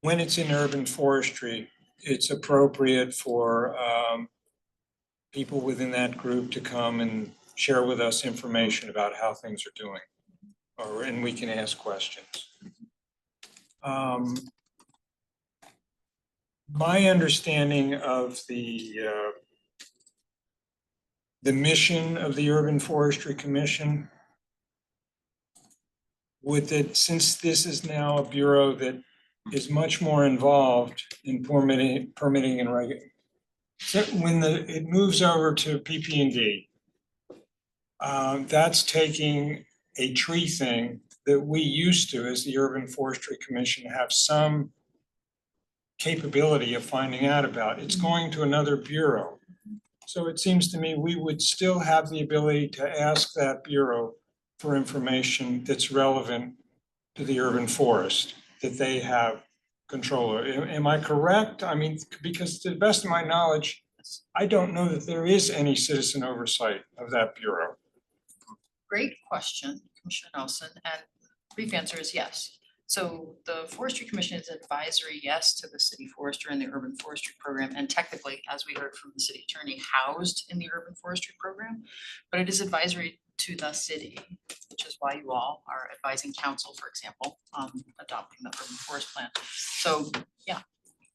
when it's in urban forestry, it's appropriate for people within that group to come and share with us information about how things are doing, and we can ask questions. My understanding of the mission of the Urban Forestry Commission would that since this is now a bureau that is much more involved in permitting and So when it moves over to PP&D, that's taking a tree thing that we used to, as the Urban Forestry Commission, have some capability of finding out about. It's going to another bureau. So it seems to me we would still have the ability to ask that bureau for information that's relevant to the urban forest, that they have control of. Am I correct? I mean, because to the best of my knowledge, I don't know that there is any citizen oversight of that bureau. Great question, Commissioner Nelson, and brief answer is yes. So the Forestry Commission is advisory, yes, to the city forester and the urban forestry program, and technically, as we heard from the city attorney, housed in the urban forestry program. But it is advisory to the city, which is why you all are advising council, for example, on adopting the urban forest plan. So, yeah,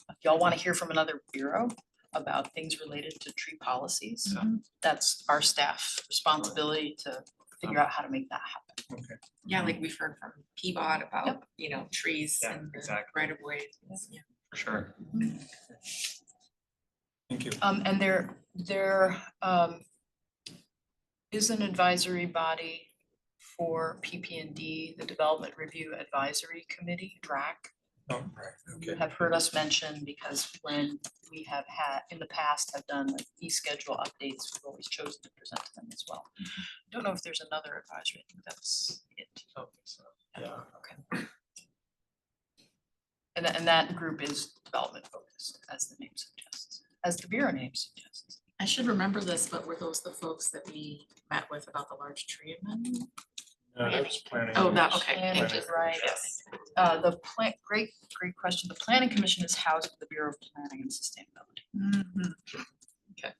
if y'all want to hear from another bureau about things related to tree policies, that's our staff's responsibility to figure out how to make that happen. Okay. Yeah, like we've heard from Peabody about, Yep. you know, trees Yeah, and exactly. right of ways. Yeah. For sure. Thank you. And there is an advisory body for PP&D, the Development Review Advisory Committee, DRAC. Oh, right, You okay. have heard us mention, because when we have had, in the past, have done like fee schedule updates, we've always chosen to present to them as well. Don't know if there's another advisory, I think that's it. I don't think so. Yeah. Okay. And that group is development focused, as the name suggests, as the bureau name suggests. I should remember this, but were those the folks that we met with about the large tree amendment? That's planning. Oh, that, okay, Planning, thank you. right, Yes. The great question. The Planning Commission is housed at the Bureau of Planning and Sustainability. Okay.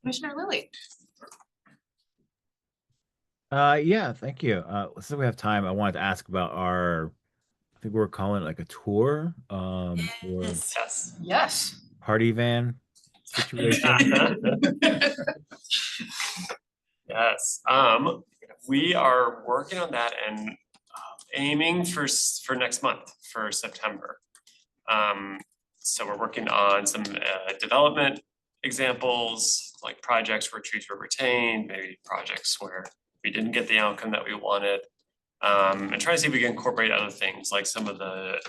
Commissioner Lilly. Yeah, thank you. Since we have time, I wanted to ask about our, I think we're calling it like a tour, or Yes. Yes. party van situation. Yes, we are working on that and aiming for next month, for September. So we're working on some development examples, like projects where trees were retained, maybe projects where we didn't get the outcome that we wanted. And trying to see if we can incorporate other things, like some of the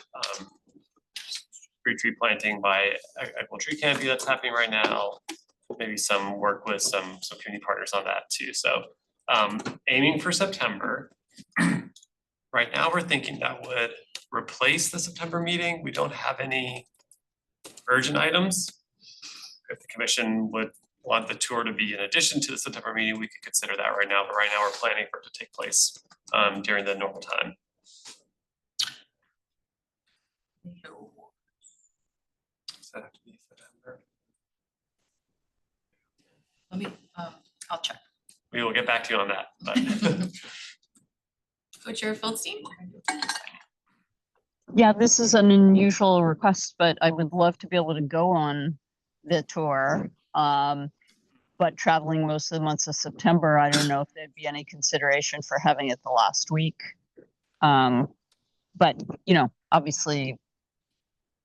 free tree planting by equal tree canopy that's happening right now. Maybe some work with some community partners on that too. So aiming for September. Right now, we're thinking that would replace the September meeting. We don't have any urgent items. If the commission would want the tour to be in addition to the September meeting, we could consider that right now. But right now, we're planning for it to take place during the normal time. Does that have to be September? Let me, I'll check. We will get back to you on that, but. Co-Chair Philstein. Yeah, this is an unusual request, but I would love to be able to go on the tour. But traveling most of the months of September, I don't know if there'd be any consideration for having it the last week. But, you know, obviously,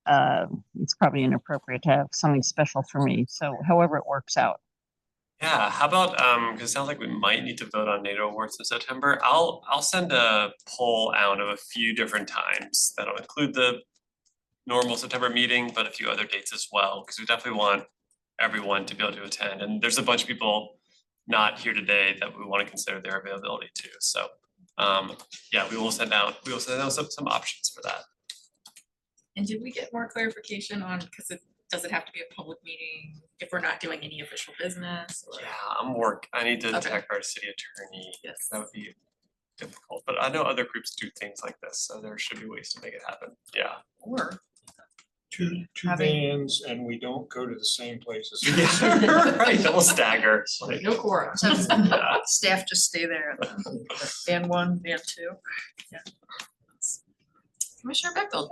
it's probably inappropriate to have something special for me. So however it works out. Yeah, how about, because it sounds like we might need to vote on NATO awards in September. I'll send a poll out of a few different times that'll include the normal September meeting, but a few other dates as well, because we definitely want everyone to be able to attend. And there's a bunch of people not here today that we want to consider their availability too. So yeah, we will send out some options for that. And did we get more clarification on, because does it have to be a public meeting if we're not doing any official business? Or? Yeah, I need to Okay. check our city attorney. Yes. That would be difficult, but I know other groups do things like this, so there should be ways to make it happen. Yeah. Or Two vans and we don't go to the same places. Yeah, right, double stagger. Like, No quorum. yeah. staff just stay there. Van 1, van 2. Yeah. Commissioner Beckfield.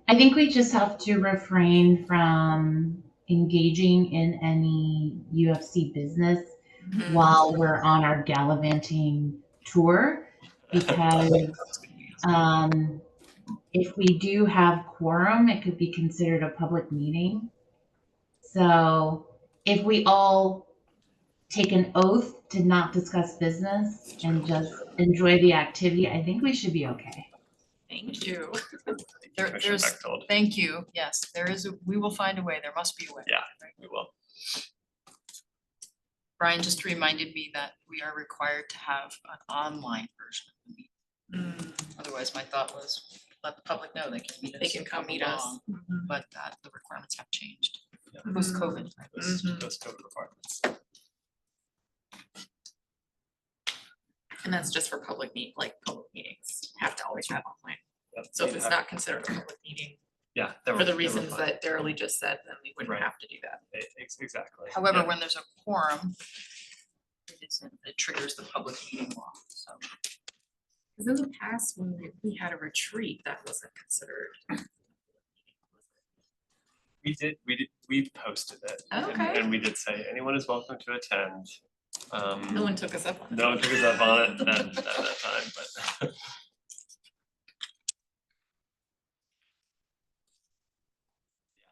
I think we just have to refrain from engaging in any UFC business while we're on our gallivanting tour, because if we do have quorum, it could be considered a public meeting. So if we all take an oath to not discuss business and just enjoy the activity, I think we should be okay. Thank you. Commissioner There's, Bechtold. thank you. Yes, there is, we will find a way. There must be a way. Yeah, we will. Brian just reminded me that we are required to have an online version of the meeting. Otherwise, my thought was, let the public know they can meet us. They can come meet us. along, But that the requirements have changed. Post-COVID. Those code requirements. And that's just for public public meetings, have to always have online. Yep, So if we it's have- not considered a public meeting, Yeah. for the reasons that Daryl just said, then we wouldn't Right. have to do that. Exactly. However, Yeah. when there's a quorum, it triggers the public meeting law, so. Because in the past, when we had a retreat, that wasn't considered. We posted it. and- Okay. And we did say anyone is welcome to attend. No one took us up on it. No one took us up on it at that time, but.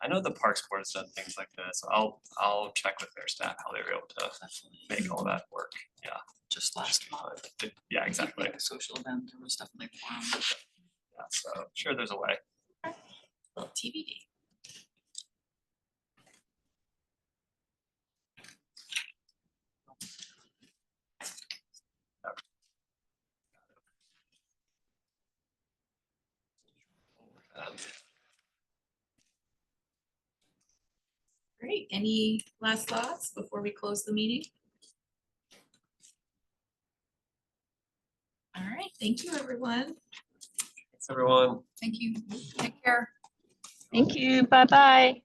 I know the Parks Board has done things like this. I'll check with their staff how they were able to make all that work. Yeah. Just last month. Yeah, exactly. Like a social event, there was definitely a quorum. Yeah, so I'm sure there's a way. Well, TBD. Great. Any last thoughts before we close the meeting? All right. Thank you, everyone. Thanks, everyone. Thank you. Take care. Thank you. Bye-bye.